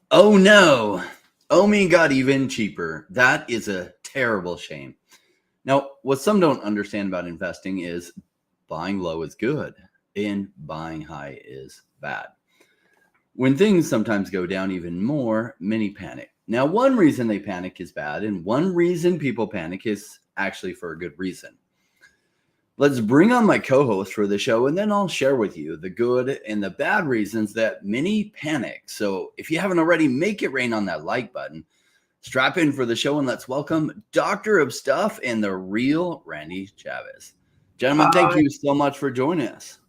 Oh no, OMI got even cheaper. That is a terrible shame. Now, what some don't understand about investing is buying low is good and buying high is bad. When things sometimes go down even more, many panic. Now, one reason they panic is bad, and one reason people panic is actually for a good reason. Let's bring on my co-host for the show, and then I'll share with you the good and the bad reasons that many panic. So if you haven't already, make it rain on that like button. Strap in for the show, and let's welcome Doctor of Stuff and the real Randy Chavez. Gentlemen, thank you so much for joining us.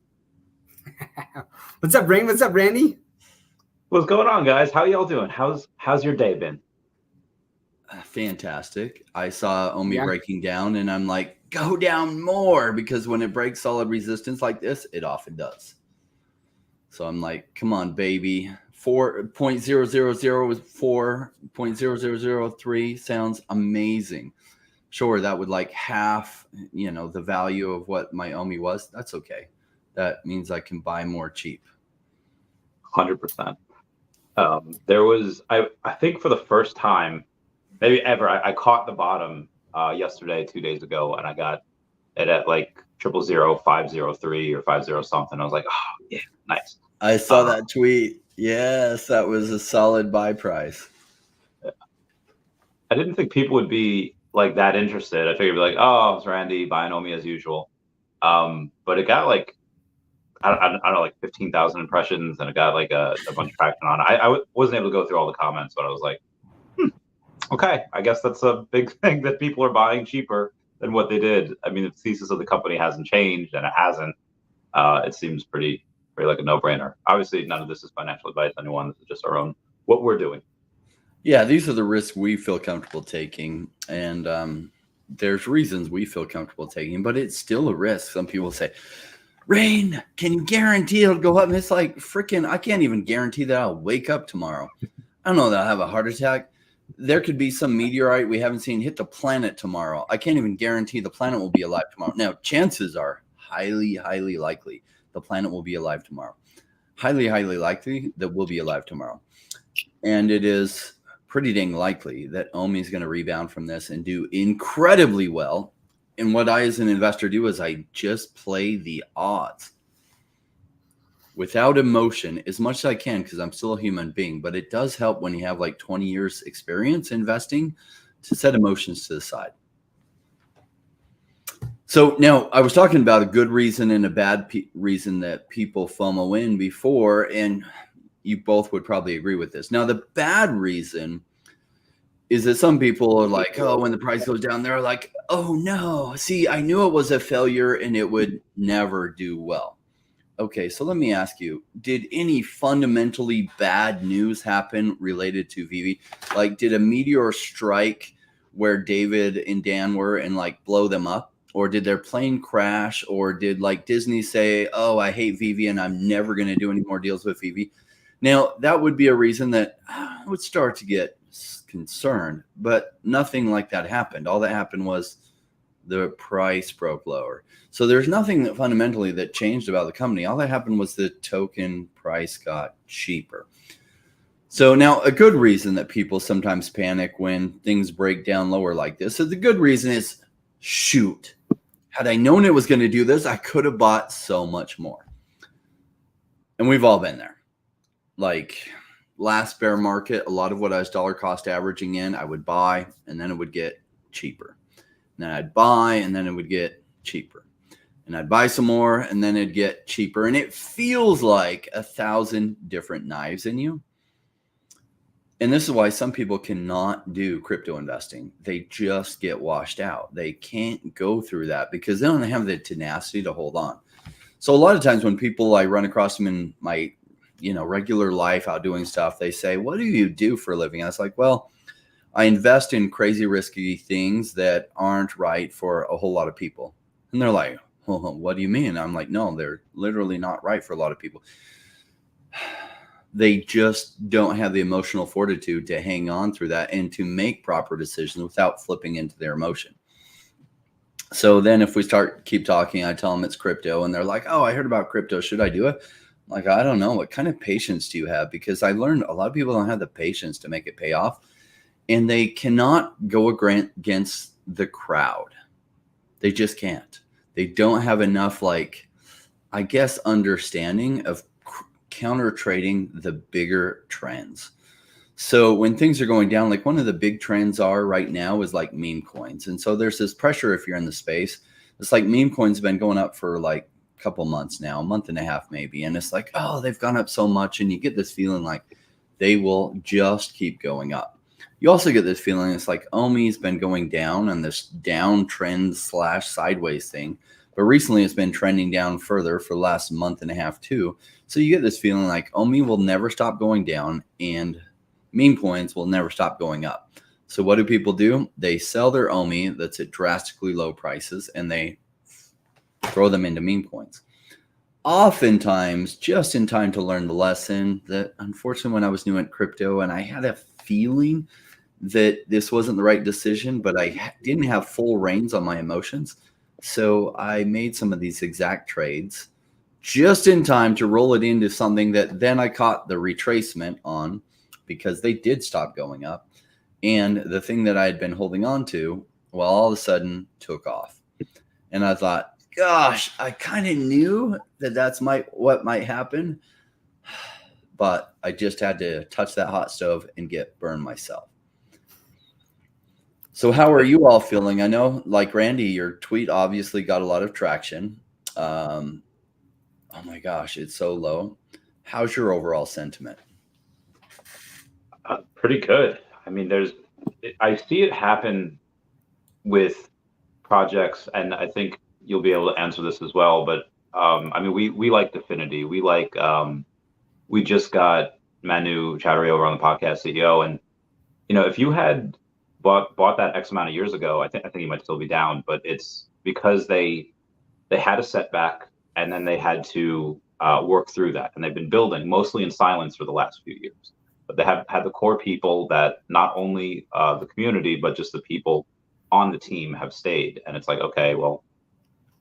What's up, Rain? What's up, Randy? What's going on, guys? How y'all doing? How's your day been? Fantastic. I saw OMI breaking down, and I'm like, go down more, because when it breaks solid resistance like this, it often does. So I'm like, come on, baby. 4.000 was 4.0003 sounds amazing. Sure, that would like half, the value of what my OMI was. That's okay. That means I can buy more cheap. 100%. There was, I think for the first time, maybe ever, I caught the bottom yesterday, 2 days ago, and I got it at like 0.00503 or 50 something. I was like, oh yeah, nice. I saw that tweet. Yes, that was a solid buy price. I didn't think people would be like that interested. I figured it'd be like, oh, it's Randy buying OMI as usual. But it got like, I don't know, like 15,000 impressions, and it got like a bunch of traction on it. I wasn't able to go through all the comments, but I was like, okay, I guess that's a big thing, that people are buying cheaper than what they did. I mean, the thesis of the company hasn't changed, and it hasn't. It seems pretty like a no-brainer. Obviously, none of this is financial advice to anyone. This is just our own, what we're doing. Yeah, these are the risks we feel comfortable taking, and there's reasons we feel comfortable taking, but it's still a risk. Some people say, Rain, can you guarantee it'll go up? And it's like, freaking, I can't even guarantee that I'll wake up tomorrow. I don't know that I'll have a heart attack. There could be some meteorite we haven't seen hit the planet tomorrow. I can't even guarantee the planet will be alive tomorrow. Now, chances are highly, highly likely the planet will be alive tomorrow. Highly, highly likely that we'll be alive tomorrow. And it is pretty dang likely that OMI is going to rebound from this and do incredibly well. And what I, as an investor, do is I just play the odds without emotion as much as I can, because I'm still a human being. But it does help when you have like 20 years experience investing to set emotions to the side. So now I was talking about a good reason and a bad reason that people FOMO in before, and you both would probably agree with this. Now, the bad reason is that some people are like, oh, when the price goes down, they're like, oh no, see, I knew it was a failure and it would never do well. Okay, so let me ask you, did any fundamentally bad news happen related to VeVe? Like, did a meteor strike where David and Dan were and like blow them up? Or did their plane crash? Or did like Disney say, oh, I hate VeVe and I'm never going to do any more deals with VeVe? Now, that would be a reason that I would start to get concerned, but nothing like that happened. All that happened was the price broke lower. So there's nothing that fundamentally that changed about the company. All that happened was the token price got cheaper. So now a good reason that people sometimes panic when things break down lower like this. So the good reason is, shoot, had I known it was going to do this, I could have bought so much more. And we've all been there. Like last bear market, a lot of what I was dollar cost averaging in, I would buy and then it would get cheaper. And then I'd buy and then it would get cheaper. And I'd buy some more and then it'd get cheaper. And it feels like 1,000 different knives in you. And this is why some people cannot do crypto investing. They just get washed out. They can't go through that because they don't have the tenacity to hold on. So a lot of times when people, I run across them in my regular life out doing stuff, they say, what do you do for a living? I was like, well, I invest in crazy risky things that aren't right for a whole lot of people. And they're like, well, what do you mean? I'm like, no, they're literally not right for a lot of people. They just don't have the emotional fortitude to hang on through that and to make proper decisions without flipping into their emotion. So then if we keep talking, I tell them it's crypto and they're like, oh, I heard about crypto. Should I do it? Like, I don't know, what kind of patience do you have? Because I learned a lot of people don't have the patience to make it pay off, and they cannot go against the crowd. They just can't. They don't have enough, like, I guess, understanding of counter trading the bigger trends. So when things are going down, like one of the big trends are right now is like meme coins. And so there's this pressure if you're in the space. It's like meme coins have been going up for like a couple months now, a month and a half maybe. And it's like, oh, they've gone up so much. And you get this feeling like they will just keep going up. You also get this feeling it's like OMI's been going down on this downtrend / sideways thing. But recently it's been trending down further for the last month and a half too. So you get this feeling like OMI will never stop going down and meme coins will never stop going up. So what do people do? They sell their OMI that's at drastically low prices and they throw them into meme coins. Oftentimes, just in time to learn the lesson that unfortunately when I was new at crypto and I had a feeling that this wasn't the right decision, but I didn't have full reins on my emotions. So I made some of these exact trades just in time to roll it into something that then I caught the retracement on because they did stop going up. And the thing that I had been holding on to, well, all of a sudden took off. And I thought, gosh, I kind of knew that that's what might happen. But I just had to touch that hot stove and get burned myself. So how are you all feeling? I know, like Randy, your tweet obviously got a lot of traction. Oh my gosh, it's so low. How's your overall sentiment? Pretty good. I mean, I see it happen with projects, and I think you'll be able to answer this as well. But I mean, we like Definity. We like we just got Manu Chowdhury over on the podcast, CEO, and if you had bought that X amount of years ago, I think he might still be down, but it's because they had a setback and then they had to work through that, and they've been building mostly in silence for the last few years. But they have had the core people that not only the community, but just the people on the team have stayed. And it's like, okay, well,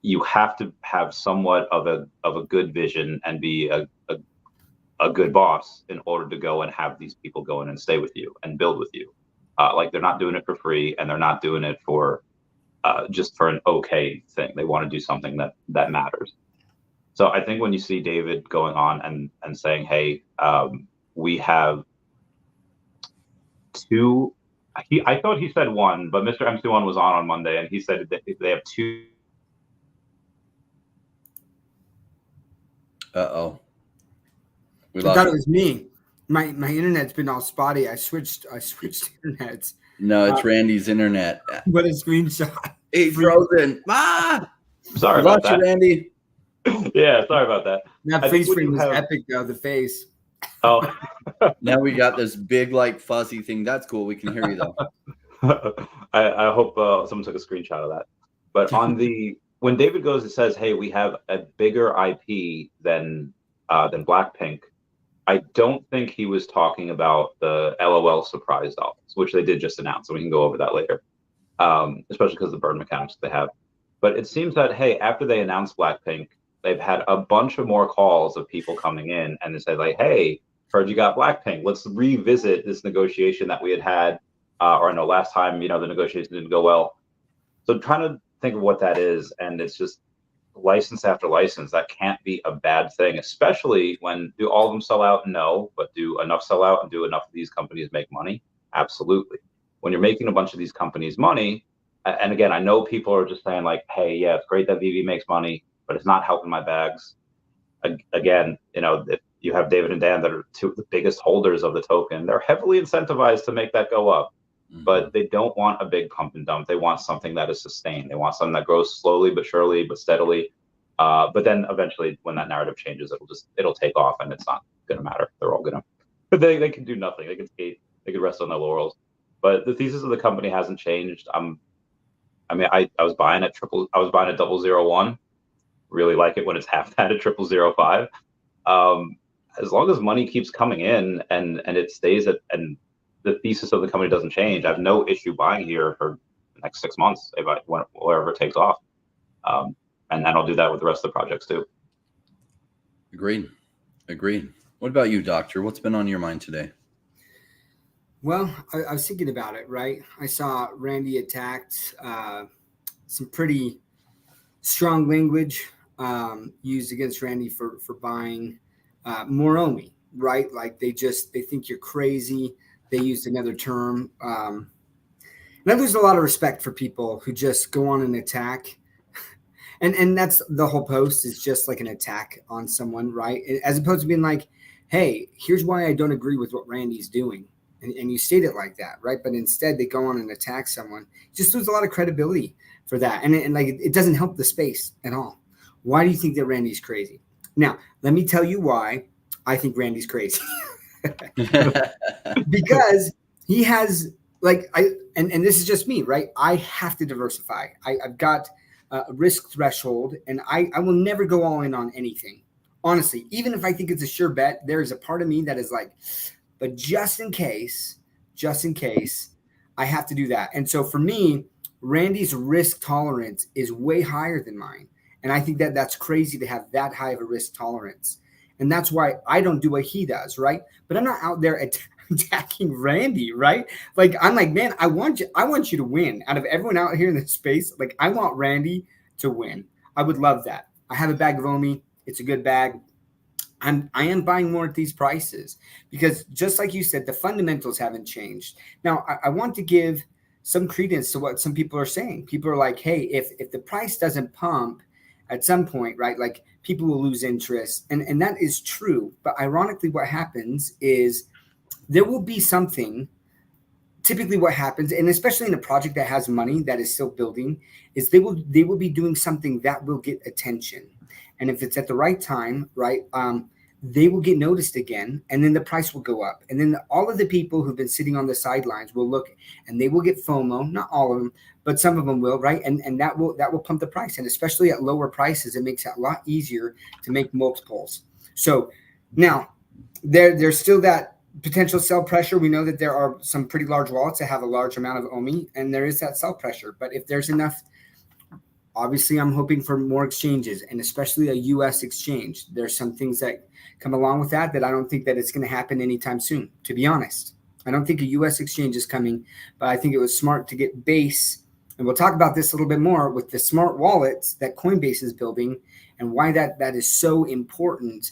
you have to have somewhat of a good vision and be a good boss in order to go and have these people go in and stay with you and build with you. Like they're not doing it for free, and they're not doing it for just for an okay thing. They want to do something that matters. So I think when you see David going on and saying, hey, we have two, I thought he said one, but Mr. MC1 was on Monday and he said that they have two. Uh-oh. I thought it was me. My internet's been all spotty. I switched internets. No, it's Randy's internet. What a screenshot. He's frozen. Ah! Sorry about that. You, Randy. Yeah, sorry about that. That face frame was epic though, the face. Oh. Now we got this big, like, fuzzy thing. That's cool. We can hear you though. I hope someone took a screenshot of that. But when David goes and says, hey, we have a bigger IP than Blackpink, I don't think he was talking about the LOL surprise dollars, which they did just announce, so we can go over that later, especially because of the burn mechanics they have. But it seems that, hey, after they announced Blackpink, they've had a bunch of more calls of people coming in, and they said, like, hey, heard you got Blackpink. Let's revisit this negotiation that we had, or I know last time, the negotiation didn't go well. So I'm trying to think of what that is, and it's just license after license. That can't be a bad thing, especially when do all of them sell out? No, but do enough sell out and do enough of these companies make money? Absolutely. When you're making a bunch of these companies money, and again, I know people are just saying like, hey, yeah, it's great that VeVe makes money, but it's not helping my bags. Again, if you have David and Dan that are two of the biggest holders of the token, they're heavily incentivized to make that go up. Mm-hmm. But they don't want a big pump and dump. They want something that is sustained. They want something that grows slowly but surely but steadily. But then eventually, when that narrative changes, it'll take off, and it's not going to matter. They're all going to. They can do nothing. They can skate. They can rest on their laurels. But the thesis of the company hasn't changed. I was buying at 0001. Really like it when it's half that at 0005. As long as money keeps coming in and it stays at, and the thesis of the company doesn't change, I have no issue buying here for the next 6 months wherever it takes off. And I'll do that with the rest of the projects too. Agreed. Agreed. What about you, Doctor? What's been on your mind today? Well, I was thinking about it, right? I saw Randy attacked some pretty strong language used against Randy for buying more OMI, right? Like they think you're crazy. They used another term. And I lose a lot of respect for people who just go on an attack. And that's the whole post is just like an attack on someone, right? As opposed to being like, hey, here's why I don't agree with what Randy's doing. And you state it like that, right? But instead they go on and attack someone. Just lose a lot of credibility for that. And like it doesn't help the space at all. Why do you think that Randy's crazy? Now, let me tell you why I think Randy's crazy. Because he has and this is just me, right? I have to diversify. I've got a risk threshold, and I will never go all in on anything. Honestly, even if I think it's a sure bet, there is a part of me that is like, but just in case, I have to do that. And so for me, Randy's risk tolerance is way higher than mine. And I think that that's crazy to have that high of a risk tolerance. And that's why I don't do what he does, right? But I'm not out there attacking Randy, right? Like I'm like, man, I want you to win. Out of everyone out here in this space, like I want Randy to win. I would love that. I have a bag of OMI. It's a good bag. I am buying more at these prices because just like you said, the fundamentals haven't changed. Now, I want to give some credence to what some people are saying. People are like, hey, if the price doesn't pump at some point, right, like people will lose interest. And that is true. But ironically, what happens is there will be something. Typically what happens, and especially in a project that has money that is still building, is they will be doing something that will get attention. And if it's at the right time, right, they will get noticed again, and then the price will go up. And then all of the people who've been sitting on the sidelines will look, and they will get FOMO. Not all of them, but some of them will, right? And that will pump the price. And especially at lower prices, it makes it a lot easier to make multiples. So now there's still that potential sell pressure. We know that there are some pretty large wallets that have a large amount of OMI, and there is that sell pressure. But if there's enough, obviously I'm hoping for more exchanges, and especially a US exchange. There's some things that come along with that I don't think that it's going to happen anytime soon, to be honest. I don't think a US exchange is coming, but I think it was smart to get Base, and we'll talk about this a little bit more with the smart wallets that Coinbase is building and why that is so important.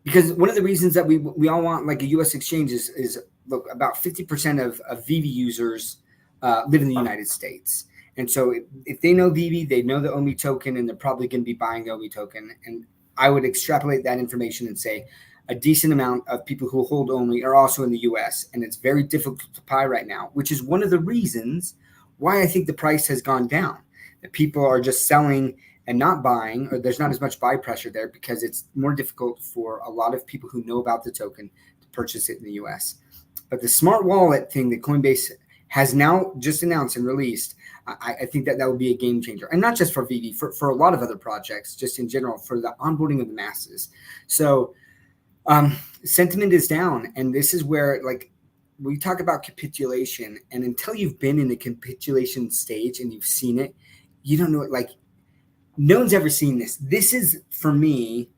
Because one of the reasons that we all want like a US exchange is look, about 50% of VeVe users live in the United States. And so if they know VeVe, they know the OMI token, and they're probably going to be buying the OMI token. And I would extrapolate that information and say a decent amount of people who hold OMI are also in the US. And it's very difficult to buy right now, which is one of the reasons why I think the price has gone down. That people are just selling and not buying, or there's not as much buy pressure there because it's more difficult for a lot of people who know about the token to purchase it in the US. But the smart wallet thing that Coinbase has now just announced and released, I think that would be a game changer. And not just for VeVe, for a lot of other projects, just in general, for the onboarding of the masses. So sentiment is down. And this is where, like, we talk about capitulation. And until you've been in the capitulation stage and you've seen it, you don't know it. Like, no one's ever seen this. This is, for me,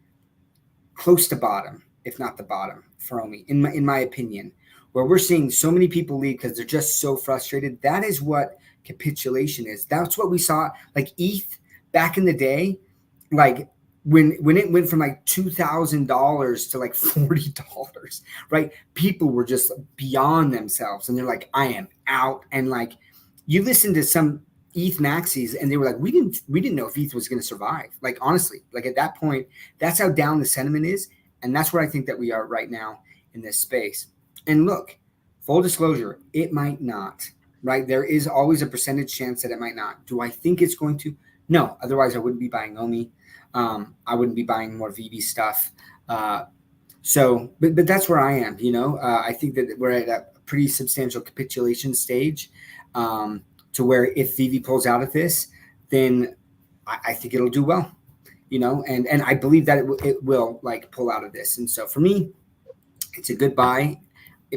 close to bottom, if not the bottom, for OMI, in my opinion, where we're seeing so many people leave because they're just so frustrated. That is what capitulation is. That's what we saw, like ETH back in the day, like when it went from like $2,000 to like $40, right? People were just beyond themselves, and they're like, I am out. And like, you listen to some ETH maxis, and they were like, we didn't know if ETH was going to survive. Like, honestly, like at that point, that's how down the sentiment is. And that's where I think that we are right now in this space. And look, full disclosure, it might not, right? There is always a percentage chance that it might not. Do I think it's going to? No. Otherwise, I wouldn't be buying OMI. I wouldn't be buying more VeVe stuff. But that's where I am, you know. I think that we're at a pretty substantial capitulation stage to where if VeVe pulls out of this, then I think it'll do well, you know. And I believe that it will like pull out of this. And so for me, it's a good buy.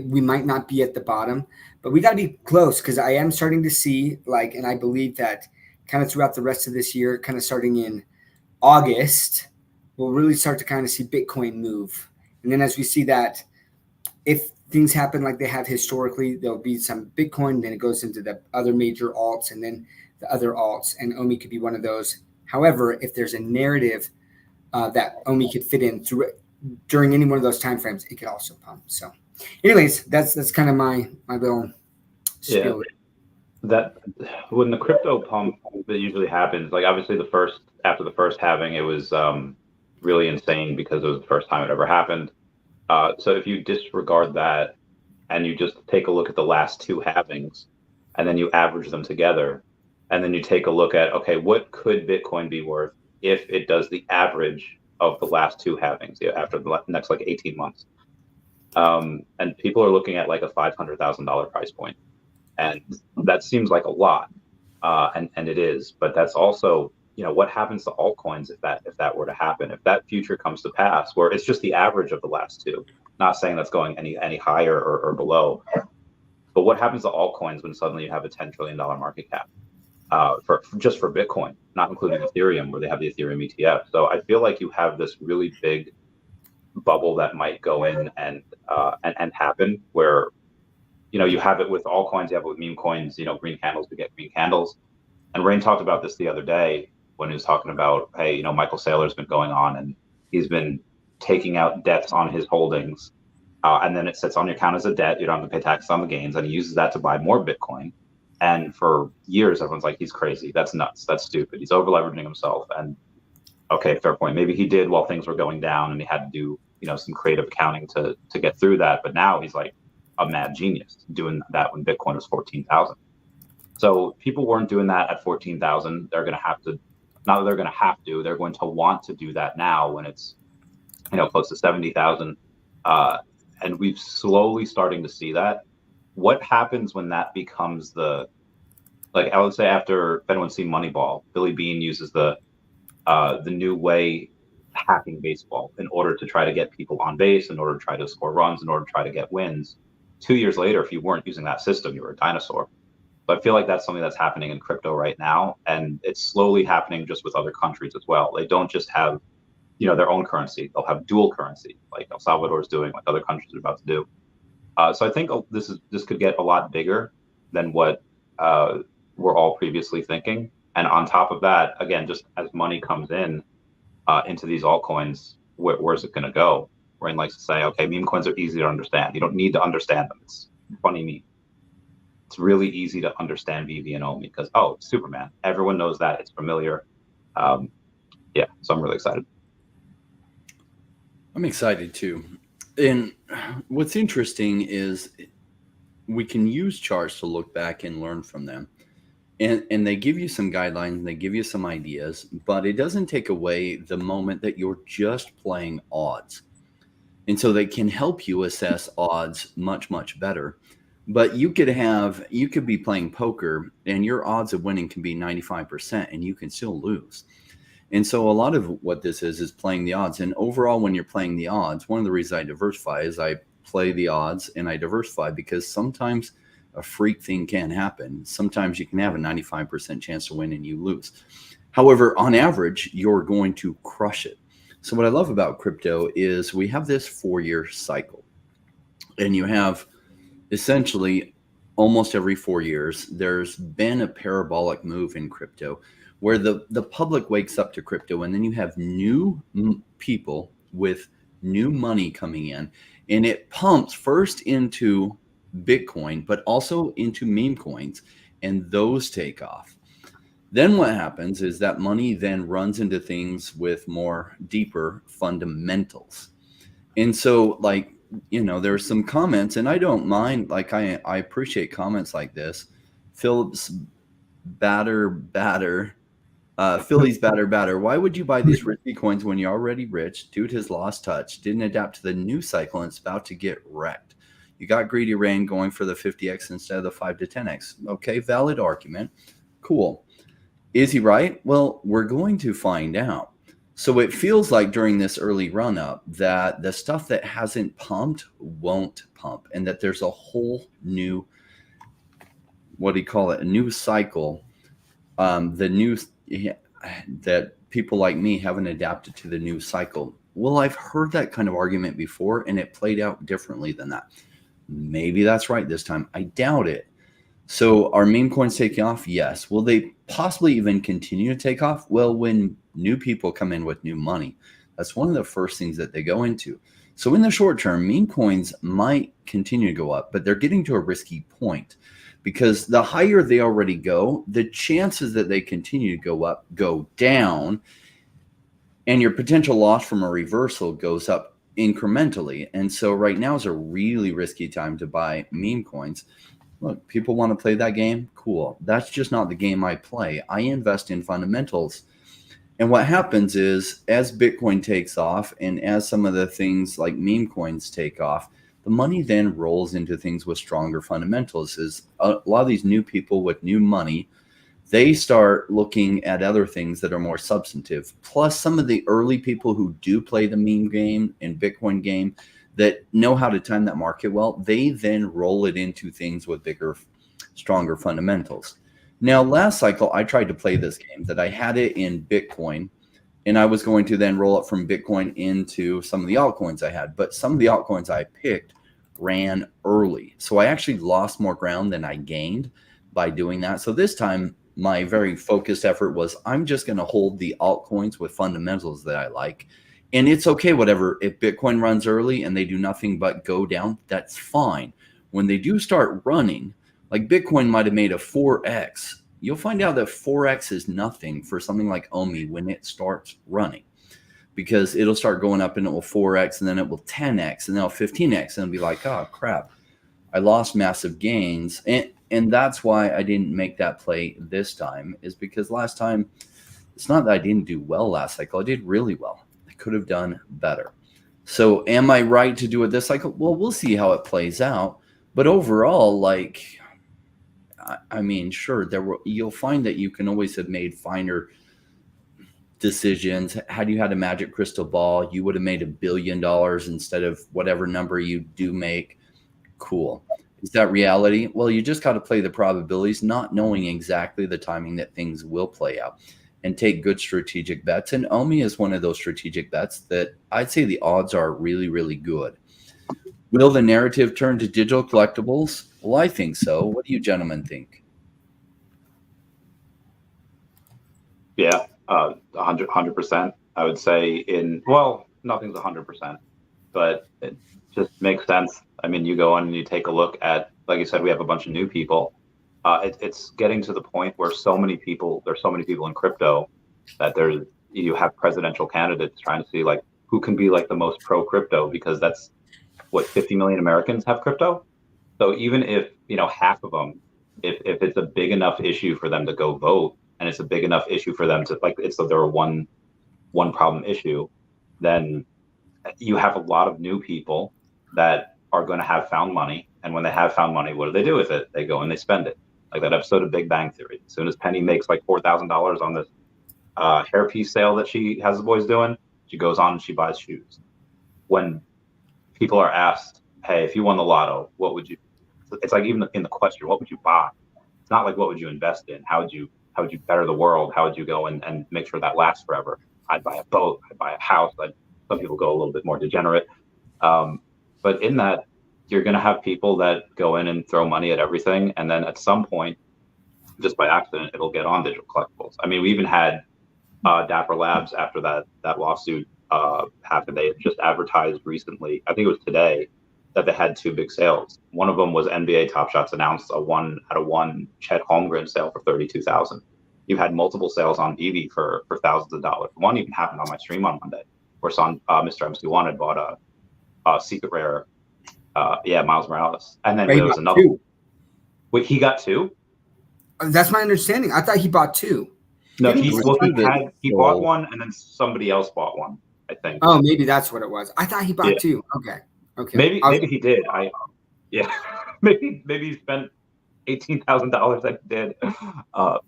We might not be at the bottom, but we got to be close, because I am starting to see, like, and I believe that kind of throughout the rest of this year, kind of starting in August, we'll really start to kind of see Bitcoin move. And then as we see that, if things happen like they have historically, there'll be some Bitcoin, then it goes into the other major alts and then the other alts, and OMI could be one of those. However, if there's a narrative that OMI could fit in through during any one of those timeframes, it could also pump. So anyways, that's kind of my little spiel. Yeah. That when the crypto pump that usually happens, like obviously after the first halving, it was really insane because it was the first time it ever happened. So if you disregard that and you just take a look at the last two halvings and then you average them together and then you take a look at, okay, what could Bitcoin be worth if it does the average of the last two halvings after the next like 18 months? And people are looking at like a $500,000 price point. And that seems like a lot. And it is, but that's also, what happens to altcoins if that were to happen, if that future comes to pass, where it's just the average of the last two, not saying that's going any higher or below, but what happens to altcoins when suddenly you have a $10 trillion market cap for Bitcoin, not including Ethereum, where they have the Ethereum ETF. So I feel like you have this really big bubble that might go in and happen where, you have it with altcoins, you have it with meme coins, green candles, we get green candles. And Rain talked about this the other day when he was talking about, hey, Michael Saylor's been going on and he's been taking out debts on his holdings. And then it sits on your account as a debt. You don't have to pay taxes on the gains. And he uses that to buy more Bitcoin. And for years, everyone's like, he's crazy. That's nuts. That's stupid. He's over leveraging himself. And okay, fair point. Maybe he did while things were going down and he had to do, some creative accounting to get through that. But now he's like a mad genius doing that when Bitcoin was 14,000. So people weren't doing that at 14,000. They're going to have to, not that they're going to have to, they're going to want to do that now when it's, close to 70,000. And we've slowly starting to see that. What happens when that becomes I would say after, if anyone's seen Moneyball, Billy Beane uses the new way hacking baseball in order to try to get people on base, in order to try to score runs, in order to try to get wins. 2 years later, if you weren't using that system, you were a dinosaur. So I feel like that's something that's happening in crypto right now. And it's slowly happening just with other countries as well. They don't just have, their own currency. They'll have dual currency, like El Salvador is doing, like other countries are about to do. So I think this could get a lot bigger than what we're all previously thinking. And on top of that, again, just as money comes in into these altcoins, where's it going to go? Rain likes to say, okay, meme coins are easy to understand. You don't need to understand them. It's funny meme. It's really easy to understand VeVe and OMI because, Superman. Everyone knows that. It's familiar. So I'm really excited. I'm excited too. And what's interesting is we can use charts to look back and learn from them. And they give you some guidelines, they give you some ideas, but it doesn't take away the moment that you're just playing odds. And so they can help you assess odds much, much better. But you could be playing poker and your odds of winning can be 95% and you can still lose. And so a lot of what this is playing the odds. And overall, when you're playing the odds, one of the reasons I diversify is I play the odds and I diversify because sometimes a freak thing can happen. Sometimes you can have a 95% chance to win and you lose. However, on average, you're going to crush it. So what I love about crypto is we have this 4-year cycle. And you have essentially almost every 4 years, there's been a parabolic move in crypto where the public wakes up to crypto and then you have new people with new money coming in and it pumps first into Bitcoin, but also into meme coins and those take off. Then what happens is that money then runs into things with more deeper fundamentals. And so there's some comments and I don't mind, I appreciate comments like this. Phillips Philly's batter. Why would you buy these risky coins when you're already rich? Dude has lost touch, didn't adapt to the new cycle and it's about to get wrecked. You got greedy Rain going for the 50x instead of the 5 to 10x. Okay, valid argument. Cool. Is he right? Well, we're going to find out. So it feels like during this early run up that the stuff that hasn't pumped won't pump and that there's a whole new, a new cycle. That people like me haven't adapted to the new cycle. Well, I've heard that kind of argument before, and it played out differently than that. Maybe that's right this time. I doubt it. So are meme coins taking off? Yes. Will they possibly even continue to take off? Well, when new people come in with new money, that's one of the first things that they go into. So in the short term, meme coins might continue to go up, but they're getting to a risky point, because the higher they already go, the chances that they continue to go up go down, and your potential loss from a reversal goes up incrementally. And so right now is a really risky time to buy meme coins. Look, people want to play that game. Cool. That's just not the game I play. I invest in fundamentals. And what happens is, as Bitcoin takes off and as some of the things like meme coins take off, the money then rolls into things with stronger fundamentals. Is a lot of these new people with new money, they start looking at other things that are more substantive. Plus, some of the early people who do play the meme game and Bitcoin game that know how to time that market well, they then roll it into things with bigger, stronger fundamentals. Now, last cycle, I tried to play this game that I had it in Bitcoin, and I was going to then roll it from Bitcoin into some of the altcoins I had. But some of the altcoins I picked ran early. So I actually lost more ground than I gained by doing that. So this time, my very focused effort was, I'm just going to hold the altcoins with fundamentals that I like. And it's okay, whatever. If Bitcoin runs early and they do nothing but go down, that's fine. When they do start running, like Bitcoin might have made a 4x, you'll find out that 4x is nothing for something like OMI when it starts running, because it'll start going up and it will 4x, and then it will 10x, and then it'll 15x, and it'll be like, oh crap, I lost massive gains. And that's why I didn't make that play this time, is because last time, it's not that I didn't do well last cycle. I did really well. I could have done better. So am I right to do it this cycle? Well, we'll see how it plays out. But overall, like, I mean, sure, you'll find that you can always have made finer decisions. Had you had a magic crystal ball, you would have made $1 billion instead of whatever number you do make. Cool. Is that reality? Well, you just got to play the probabilities, not knowing exactly the timing that things will play out, and take good strategic bets. And OMI is one of those strategic bets that I'd say the odds are really, really good. Will the narrative turn to digital collectibles? Well, I think so. What do you gentlemen think? Yeah, 100%. I would say nothing's 100%, but it just makes sense. I mean, you go on and you take a look at, like you said, we have a bunch of new people. It's getting to the point where there's so many people in crypto that you have presidential candidates trying to see like who can be like the most pro crypto, because that's what 50 million Americans have crypto. So even if, half of them, if it's a big enough issue for them to go vote, and it's a big enough issue for them to they're a one problem issue, then you have a lot of new people that are going to have found money. And when they have found money, what do they do with it? They go and they spend it. Like that episode of Big Bang Theory. As soon as Penny makes like $4,000 on this hairpiece sale that she has the boys doing, she goes on and she buys shoes. When people are asked, hey, if you won the lotto, what would you, it's like even in the question, what would you buy? It's not like, what would you invest in? How would you better the world? How would you go and make sure that lasts forever? I'd buy a boat, I'd buy a house. Some people go a little bit more degenerate. But in that, you're going to have people that go in and throw money at everything. And then at some point, just by accident, it'll get on digital collectibles. I mean, we even had Dapper Labs after that lawsuit happened. They had just advertised recently, I think it was today, that they had 2 big sales. One of them was NBA Top Shots announced a 1-out-of-1 Chet Holmgren sale for $32,000. You had multiple sales on VeVe for thousands of dollars. One even happened on my stream on Monday, where Mr. MC1 had bought a secret rare, Miles Morales, and then there was another. 2. Wait, he got 2? That's my understanding. I thought he bought 2. No, he bought one, and then somebody else bought one, I think. Oh, maybe that's what it was. I thought he bought 2. Okay. Maybe he did. Maybe he spent $18,000 that he did.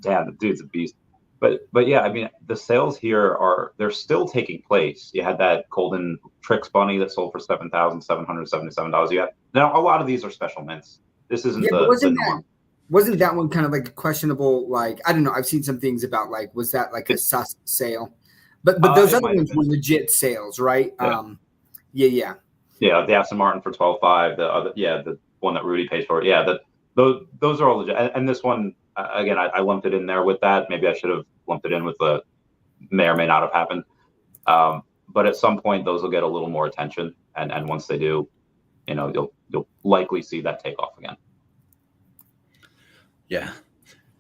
Damn, the dude's a beast. But yeah, I mean, the sales here they're still taking place. You had that Golden Tricks bunny that sold for $7,777. Now a lot of these are special mints. This isn't the norm. Wasn't that one kind of like questionable? Like, I don't know. I've seen some things about like, was that like a sus sale? But those It other might have ones were been. legit sales, right? Yeah. Yeah. Yeah, the Aston Martin for 12.5. The other, the one that Rudy pays for. Yeah, those are all legit. And this one, again, I lumped it in there with that. Maybe I should have lumped it in with the may or may not have happened. But at some point, those will get a little more attention, and once they do, you'll likely see that take off again. Yeah.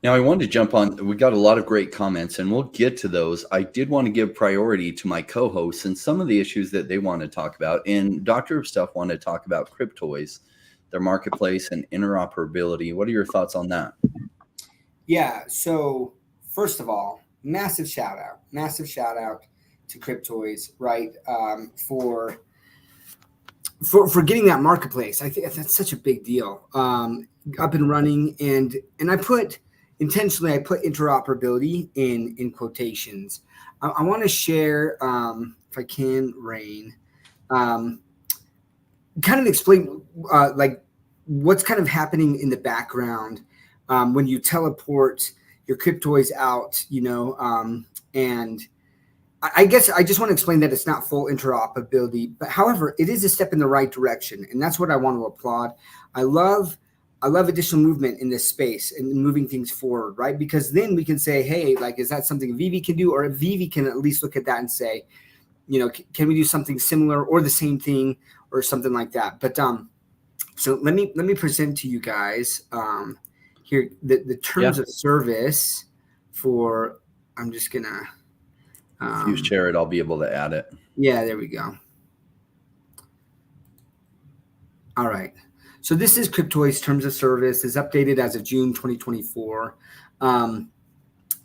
Now I wanted to jump on. We got a lot of great comments, and we'll get to those. I did want to give priority to my co-hosts and some of the issues that they want to talk about. And Doctor of Stuff wanted to talk about Cryptoys, their marketplace, and interoperability. What are your thoughts on that? Yeah. So first of all, massive shout out to Cryptoys, right? For getting that marketplace. I think that's such a big deal. Up and running, and I put interoperability in quotations. I want to share, if I can, Rain, kind of explain like what's kind of happening in the background when you teleport your Cryptoys out, and I guess I just want to explain that it's not full interoperability, but however, it is a step in the right direction, and that's what I want to applaud. I love additional movement in this space and moving things forward, right? Because then we can say, hey, like, is that something VeVe can do? Or VeVe can at least look at that and say, can we do something similar or the same thing or something like that? But so let me present to you guys here the terms of service for. I'm just gonna. If you share it, I'll be able to add it. Yeah, there we go. All right. So this is Cryptoys terms of service, is updated as of June 2024. Now,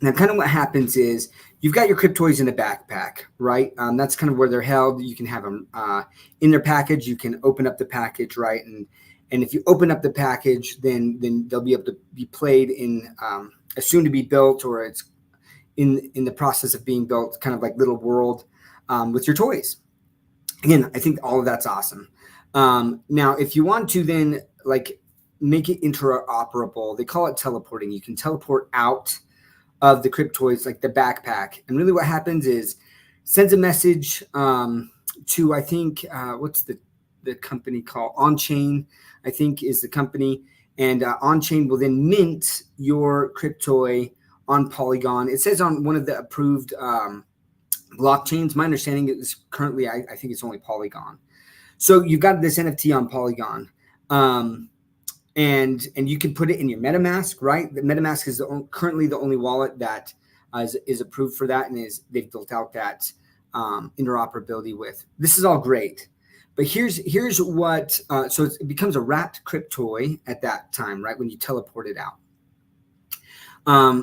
kind of what happens is you've got your Cryptoys in a backpack, right? That's kind of where they're held. You can have them in their package. You can open up the package, right? And if you open up the package, then they'll be able to be played in a soon to be built, or it's in the process of being built, kind of like little world with your toys. Again, I think all of that's awesome. Now, if you want to then like make it interoperable, they call it teleporting. You can teleport out of the Cryptoys, like the backpack. And really what happens is sends a message to, I think, what's the company called? On-chain, I think, is the company. And on-chain will then mint your Cryptoy on Polygon. It says on one of the approved blockchains. My understanding is currently, I think it's only Polygon. So you've got this NFT on Polygon, and you can put it in your MetaMask, right? The MetaMask is currently the only wallet that is approved for that, and they've built out that interoperability with. This is all great, but here's what. So it becomes a wrapped Cryptoy at that time, right? When you teleport it out.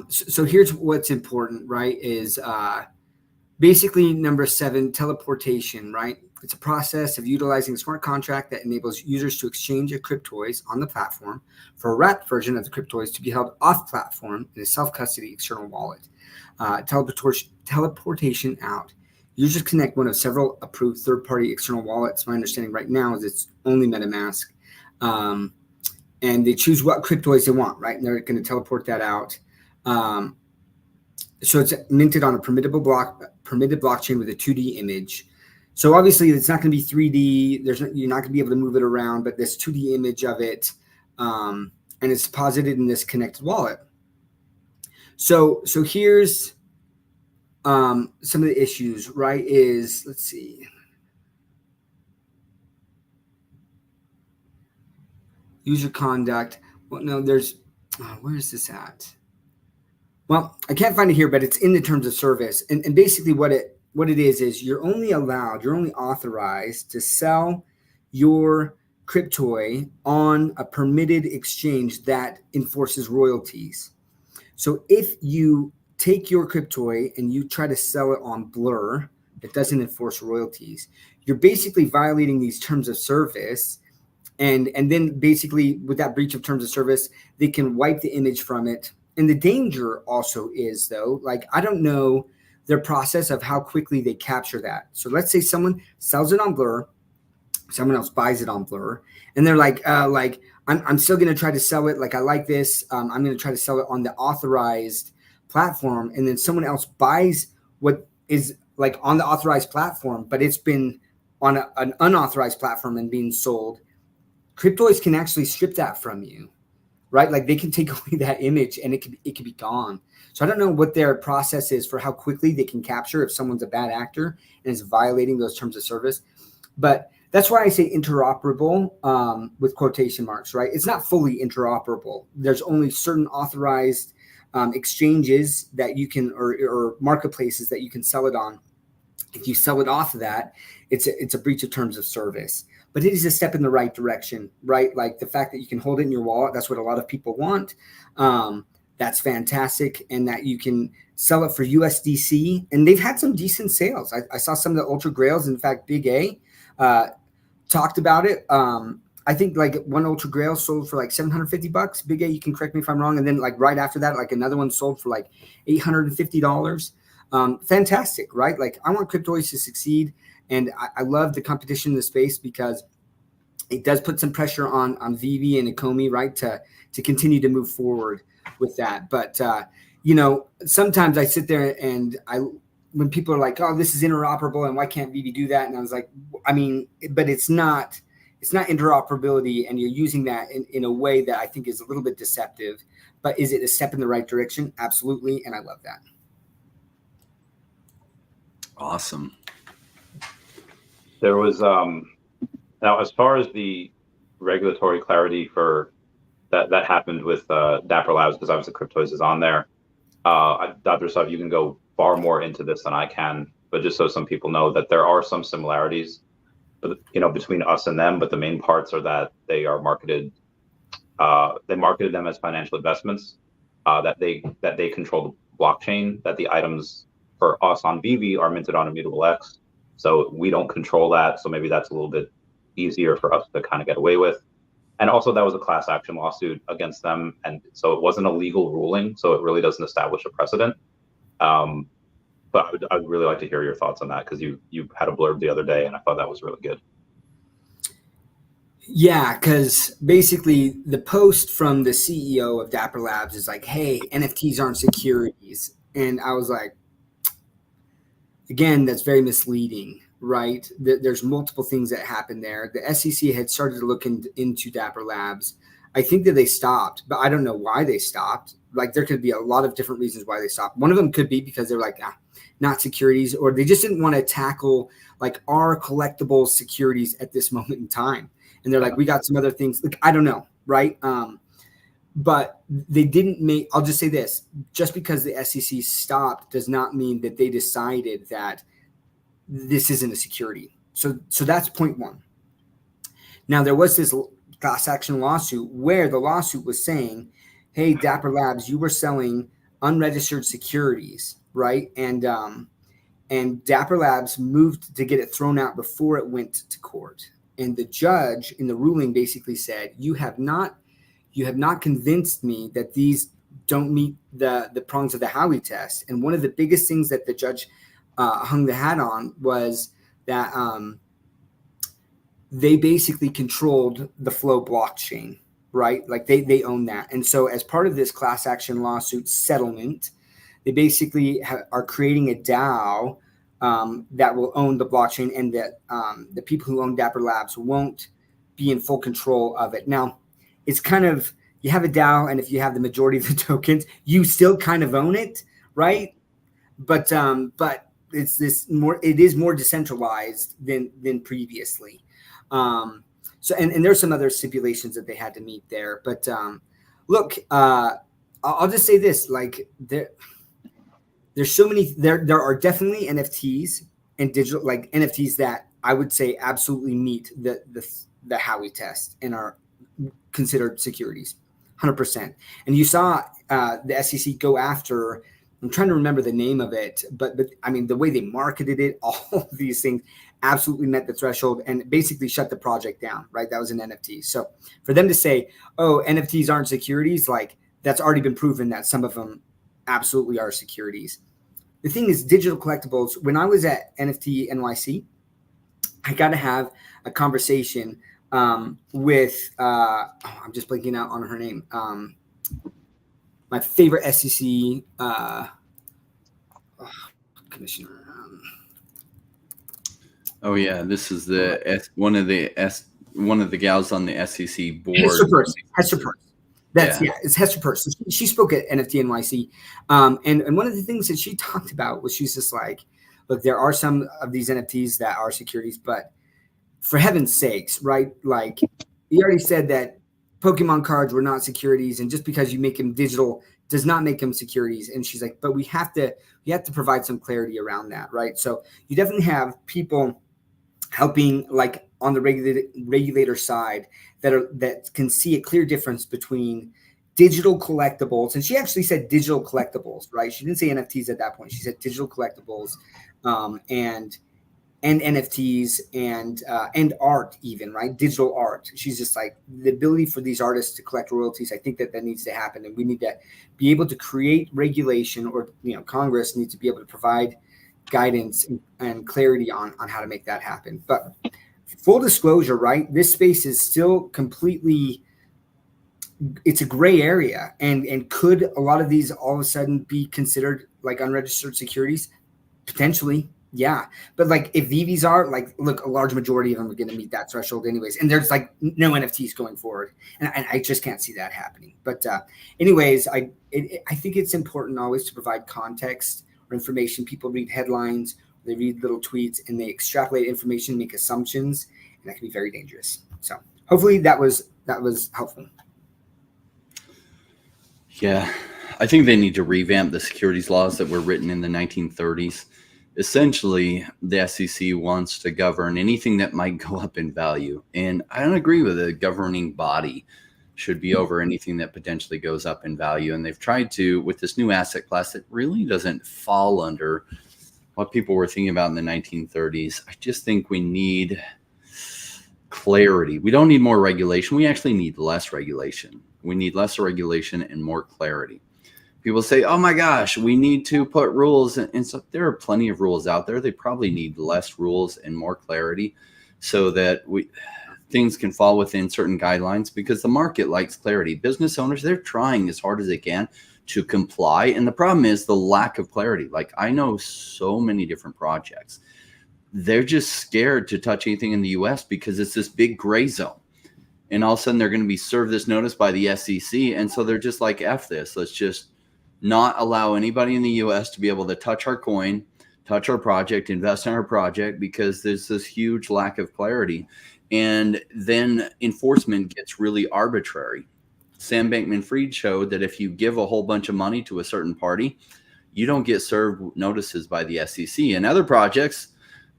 So here's what's important, right? Is basically number 7, teleportation, right? It's a process of utilizing a smart contract that enables users to exchange their Cryptoys on the platform for a wrapped version of the Cryptoys to be held off platform in a self-custody external wallet. Teleportation out. Users connect one of several approved third-party external wallets. My understanding right now is it's only MetaMask. And they choose what Cryptoys they want, right? And they're going to teleport that out. So it's minted on a permitted blockchain with a 2D image. So obviously it's not going to be 3D. You're not going to be able to move it around, but this 2D image of it, and it's deposited in this connected wallet. So here's some of the issues, right? Is, let's see. User conduct. Well, no, there's, where is this at? Well, I can't find it here, but it's in the terms of service. And basically what it is you're only authorized to sell your Cryptoy on a permitted exchange that enforces royalties. So if you take your Cryptoy and you try to sell it on Blur that doesn't enforce royalties, you're basically violating these terms of service. And then basically with that breach of terms of service, they can wipe the image from it. And the danger also is, though, like, I don't know their process of how quickly they capture that. So let's say someone sells it on Blur, someone else buys it on Blur, and they're like I'm still going to try to sell it. Like, I like this. I'm going to try to sell it on the authorized platform. And then someone else buys what is like on the authorized platform, but it's been on an unauthorized platform and being sold, cryptoids can actually strip that from you, right? Like they can take away that image and it could be gone. So I don't know what their process is for how quickly they can capture if someone's a bad actor and is violating those terms of service. But that's why I say interoperable with quotation marks, right? It's not fully interoperable. There's only certain authorized exchanges that you can, or marketplaces that you can sell it on. If you sell it off of that, it's a breach of terms of service. But it is a step in the right direction, right? Like the fact that you can hold it in your wallet, that's what a lot of people want. That's fantastic. And that you can sell it for USDC. And they've had some decent sales. I saw some of the Ultra Grails. In fact, Big A talked about it. I think like one Ultra Grail sold for like $750. Big A, you can correct me if I'm wrong. And then like right after that, like another one sold for like $850. Fantastic, right? Like I want cryptoids to succeed. And I love the competition in the space because it does put some pressure on VeVe and Ecomi, right, to continue to move forward with that. But, sometimes I sit there and when people are like, oh, this is interoperable and why can't VeVe do that? And I was like, I mean, but it's not interoperability, and you're using that in a way that I think is a little bit deceptive. But is it a step in the right direction? Absolutely. And I love that. Awesome. There was now, as far as the regulatory clarity for that happened with Dapper Labs, because obviously Cryptoids is on there. Dr. Suf, you can go far more into this than I can, but just so some people know that there are some similarities, but between us and them. But the main parts are that they are marketed. They marketed them as financial investments. That they control the blockchain. That the items for us on VeVe are minted on Immutable X. So we don't control that. So maybe that's a little bit easier for us to kind of get away with. And also that was a class action lawsuit against them. And so it wasn't a legal ruling. So it really doesn't establish a precedent. But I'd really like to hear your thoughts on that, because you had a blurb the other day and I thought that was really good. Yeah, because basically the post from the CEO of Dapper Labs is like, hey, NFTs aren't securities. And I was like, again, that's very misleading, right? There's multiple things that happened there. The SEC had started to look into Dapper Labs. I think that they stopped, but I don't know why they stopped. Like there could be a lot of different reasons why they stopped. One of them could be because they're like, not securities, or they just didn't want to tackle like our collectibles securities at this moment in time. And they're like, we got some other things. Like, I don't know, right? But they didn't make, I'll just say this, just because the SEC stopped does not mean that they decided that this isn't a security. So that's point one. Now, there was this class action lawsuit where the lawsuit was saying, hey, Dapper Labs, you were selling unregistered securities, right? And Dapper Labs moved to get it thrown out before it went to court. And the judge in the ruling basically said, you have not convinced me that these don't meet the prongs of the Howey test. And one of the biggest things that the judge hung the hat on was that they basically controlled the Flow blockchain, right? Like they own that. And so as part of this class action lawsuit settlement, they basically are creating a DAO that will own the blockchain, and that the people who own Dapper Labs won't be in full control of it. Now, it's kind of, you have a DAO, and if you have the majority of the tokens, you still kind of own it, right? But it's it is more decentralized than previously. So there's some other stipulations that they had to meet there. But look, I'll just say this, like there's so many, there are definitely NFTs and digital, like NFTs that I would say absolutely meet the Howey test and are considered securities, 100%. And you saw the SEC go after, I'm trying to remember the name of it, but I mean, the way they marketed it, all of these things absolutely met the threshold and basically shut the project down, right? That was an NFT. So for them to say, oh, NFTs aren't securities, like that's already been proven that some of them absolutely are securities. The thing is, digital collectibles, when I was at NFT NYC, I got to have a conversation with, I'm just blanking out on her name. My favorite SEC commissioner. Oh yeah, this is one of the gals on the SEC board. Hester Peirce. It's Hester Peirce. So she spoke at NFT NYC, and one of the things that she talked about was she's just like, look, there are some of these NFTs that are securities, but for heaven's sakes, right? Like, you already said that Pokemon cards were not securities, and just because you make them digital does not make them securities. And she's like, but we have to provide some clarity around that, right? So you definitely have people helping, like on the regulator side, that can see a clear difference between digital collectibles, and she actually said digital collectibles, right? She didn't say NFTs at that point. She said digital collectibles, and NFTs and art, even, right? Digital art. She's just like, the ability for these artists to collect royalties. I think that needs to happen, and we need to be able to create regulation, or Congress needs to be able to provide guidance and clarity on how to make that happen. But full disclosure, right? This space is still completely, it's a gray area, and could a lot of these all of a sudden be considered like unregistered securities? Potentially. Yeah. But like, if VeVe's are, like, look, a large majority of them are going to meet that threshold anyways. And there's like no NFTs going forward. And I just can't see that happening. But anyways, I think it's important always to provide context or information. People read headlines, they read little tweets, and they extrapolate information, make assumptions, and that can be very dangerous. So hopefully that was helpful. Yeah. I think they need to revamp the securities laws that were written in the 1930s. Essentially, the SEC wants to govern anything that might go up in value. And I don't agree with a governing body should be over anything that potentially goes up in value. And they've tried to, with this new asset class that really doesn't fall under what people were thinking about in the 1930s. I just think we need clarity. We don't need more regulation. We actually need less regulation. We need less regulation and more clarity. People say, oh my gosh, we need to put rules. And so there are plenty of rules out there. They probably need less rules and more clarity so that things can fall within certain guidelines, because the market likes clarity. Business owners, they're trying as hard as they can to comply. And the problem is the lack of clarity. Like, I know so many different projects. They're just scared to touch anything in the US because it's this big gray zone. And all of a sudden they're going to be served this notice by the SEC. And so they're just like, F this, let's just not allow anybody in the US to be able to touch our coin, touch our project, invest in our project, because there's this huge lack of clarity. And then enforcement gets really arbitrary. Sam Bankman-Fried showed that if you give a whole bunch of money to a certain party, you don't get served notices by the SEC. And other projects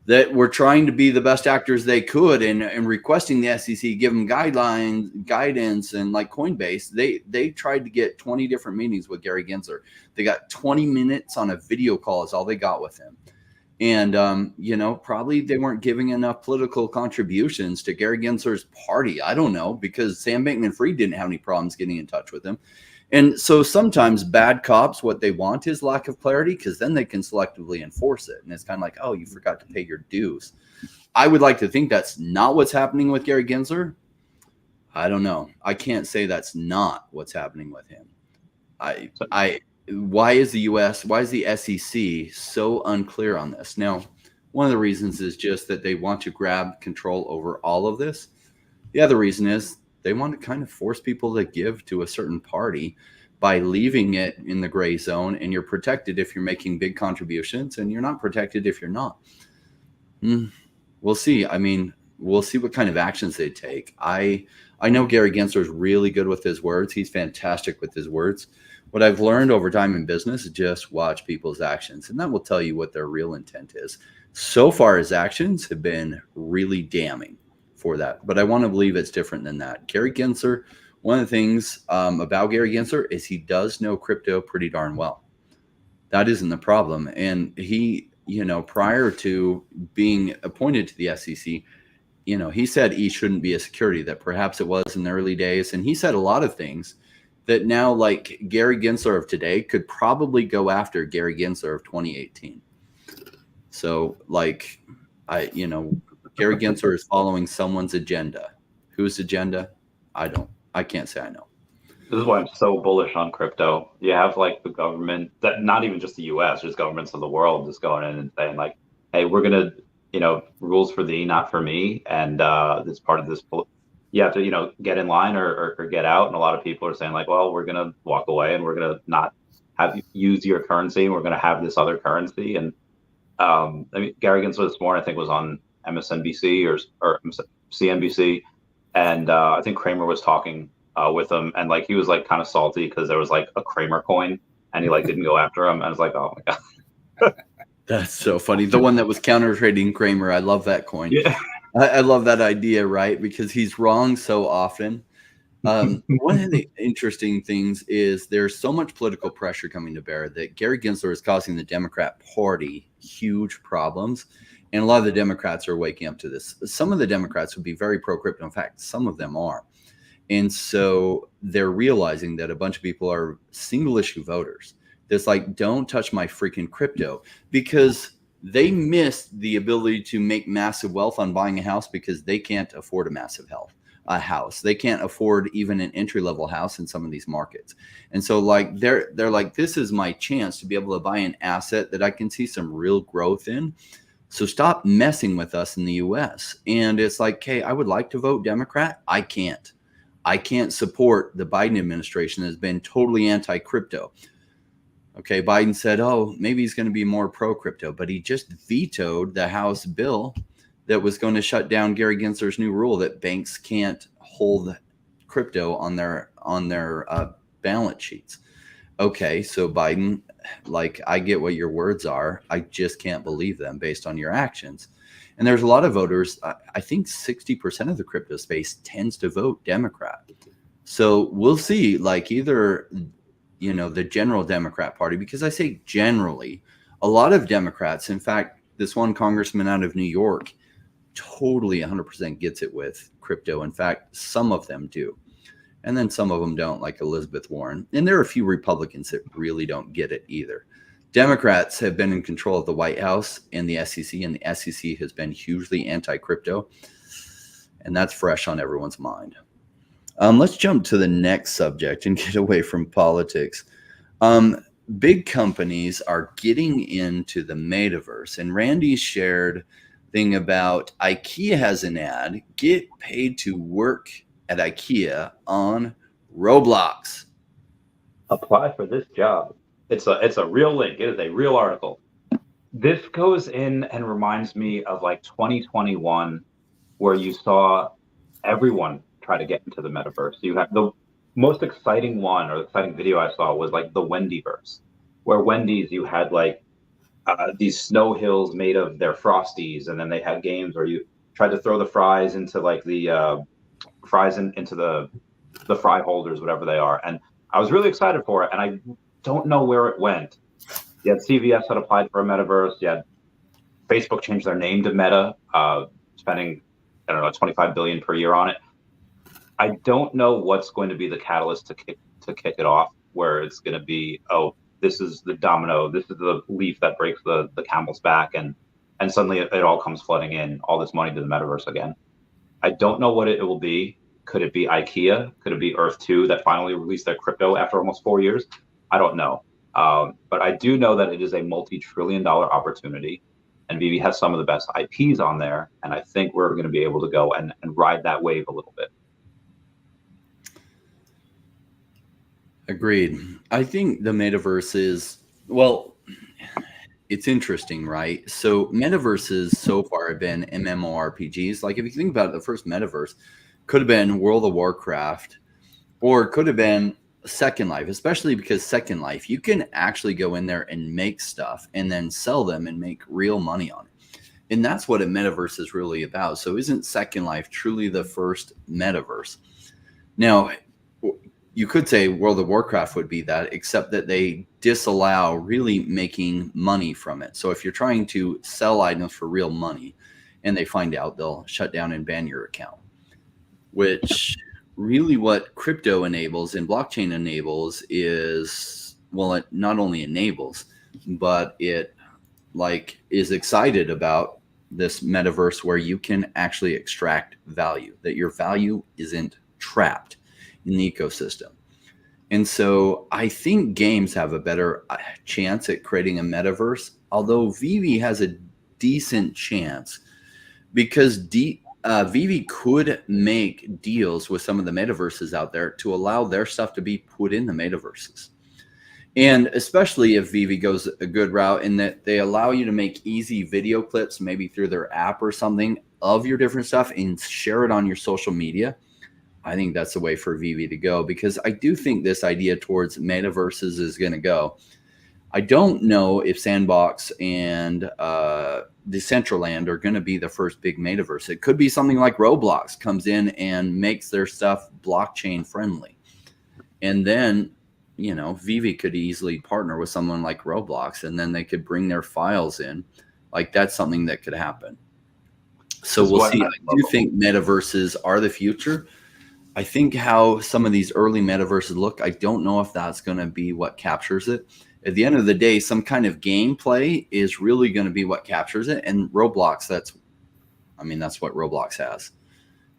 that were trying to be the best actors they could and requesting the SEC give them guidance, and like Coinbase, they tried to get 20 different meetings with Gary Gensler. They got 20 minutes on a video call is all they got with him. And, probably they weren't giving enough political contributions to Gary Gensler's party. I don't know, because Sam Bankman-Fried didn't have any problems getting in touch with him. And so sometimes bad cops, what they want is lack of clarity, because then they can selectively enforce it. And it's kind of like, oh, you forgot to pay your dues. I would like to think that's not what's happening with Gary Gensler. I don't know. I can't say that's not what's happening with him. Why is the SEC so unclear on this? Now, one of the reasons is just that they want to grab control over all of this. The other reason is they want to kind of force people to give to a certain party by leaving it in the gray zone, and you're protected if you're making big contributions, and you're not protected if you're not. We'll see. I mean, we'll see what kind of actions they take. I know Gary Gensler is really good with his words. He's fantastic with his words. What I've learned over time in business is just watch people's actions, and that will tell you what their real intent is. So far, his actions have been really damning for that, but I want to believe it's different than that. Gary Gensler, one of the things about Gary Gensler is he does know crypto pretty darn well. That isn't the problem. And he, prior to being appointed to the SEC, he said he shouldn't be a security, that perhaps it was in the early days. And he said a lot of things that now, like Gary Gensler of today, could probably go after Gary Gensler of 2018. So Gary Gensler is following someone's agenda. Whose agenda? I can't say I know. This is why I'm so bullish on crypto. You have like the government, that not even just the US, just governments of the world just going in and saying like, hey, we're going to rules for thee, not for me. And this part of this, you have to, get in line or get out. And a lot of people are saying like, well, we're going to walk away and we're going to not have you use your currency. And we're going to have this other currency. And Gary Gensler this morning, I think, was on MSNBC or CNBC. And I think Kramer was talking with him. And like, he was like kind of salty because there was like a Kramer coin and he like didn't go after him. And I was like, oh my God. That's so funny. The one that was counter trading Kramer. I love that coin. Yeah. I love that idea, right? Because he's wrong so often. One of the interesting things is there's so much political pressure coming to bear that Gary Gensler is causing the Democrat Party huge problems. And a lot of the Democrats are waking up to this. Some of the Democrats would be very pro-crypto. In fact, some of them are. And so they're realizing that a bunch of people are single issue voters. That's like, don't touch my freaking crypto, because they missed the ability to make massive wealth on buying a house because they can't afford a house. They can't afford even an entry-level house in some of these markets. And so like they're like, this is my chance to be able to buy an asset that I can see some real growth in. So stop messing with us in the US. And it's like, hey, I would like to vote Democrat. I can't support the Biden administration that has been totally anti-crypto. Okay, Biden said, oh, maybe he's going to be more pro-crypto, but he just vetoed the House bill that was going to shut down Gary Gensler's new rule that banks can't hold crypto on their balance sheets. Okay, so Biden, like, I get what your words are. I just can't believe them based on your actions. And there's a lot of voters. I think 60% of the crypto space tends to vote Democrat. So we'll see, like, either the general Democrat Party, because I say generally, a lot of Democrats, in fact, this one congressman out of New York totally 100% gets it with crypto. In fact, some of them do. And then some of them don't, like Elizabeth Warren. And there are a few Republicans that really don't get it either. Democrats have been in control of the White House and the SEC, and the SEC has been hugely anti-crypto. And that's fresh on everyone's mind. Let's jump to the next subject and get away from politics. Big companies are getting into the metaverse, and Randy shared a thing about IKEA has an ad, get paid to work at IKEA on Roblox. Apply for this job. It's a real link. It is a real article. This goes in and reminds me of like 2021, where you saw everyone try to get into the metaverse. You have the most exciting one, or the exciting video I saw was like the Wendyverse, where Wendy's, you had like these snow hills made of their Frosties, and then they had games where you tried to throw the fries into like the fries into the fry holders, whatever they are. And I was really excited for it, and I don't know where it went. You had CVS had applied for a metaverse. You had Facebook changed their name to Meta, spending, I don't know, $25 billion per year on it. I don't know what's going to be the catalyst to kick it off, where it's going to be, oh, this is the domino, this is the leaf that breaks the camel's back, and suddenly it all comes flooding in, all this money to the metaverse again. I don't know what it will be. Could it be IKEA? Could it be Earth 2 that finally released their crypto after almost 4 years? I don't know. But I do know that it is a multi-trillion-dollar opportunity, and VeVe has some of the best IPs on there, and I think we're going to be able to go and ride that wave a little bit. Agreed. I think the metaverse is, well, it's interesting, right? So metaverses so far have been MMORPGs. Like if you think about it, the first metaverse could have been World of Warcraft, or it could have been Second Life, especially because Second Life, you can actually go in there and make stuff and then sell them and make real money on it. And that's what a metaverse is really about. So isn't Second Life truly the first metaverse? Now, you could say World of Warcraft would be that, except that they disallow really making money from it. So if you're trying to sell items for real money and they find out, they'll shut down and ban your account, which really what crypto enables and blockchain enables is, well, it not only enables, but it like is excited about this metaverse where you can actually extract value, that your value isn't trapped in the ecosystem. And so I think games have a better chance at creating a metaverse, although VeVe has a decent chance because VeVe could make deals with some of the metaverses out there to allow their stuff to be put in the metaverses. And especially if VeVe goes a good route in that they allow you to make easy video clips, maybe through their app or something, of your different stuff and share it on your social media. I think that's the way for VeVe to go, because I do think this idea towards metaverses is going to go. I don't know if Sandbox and Decentraland are going to be the first big metaverse. It could be something like Roblox comes in and makes their stuff blockchain friendly. And then, you know, VeVe could easily partner with someone like Roblox, and then they could bring their files in. Like, that's something that could happen. So we'll see. I do think metaverses are the future. I think how some of these early metaverses look, I don't know if that's going to be what captures it. At the end of the day, some kind of gameplay is really going to be what captures it. And Roblox, that's what Roblox has.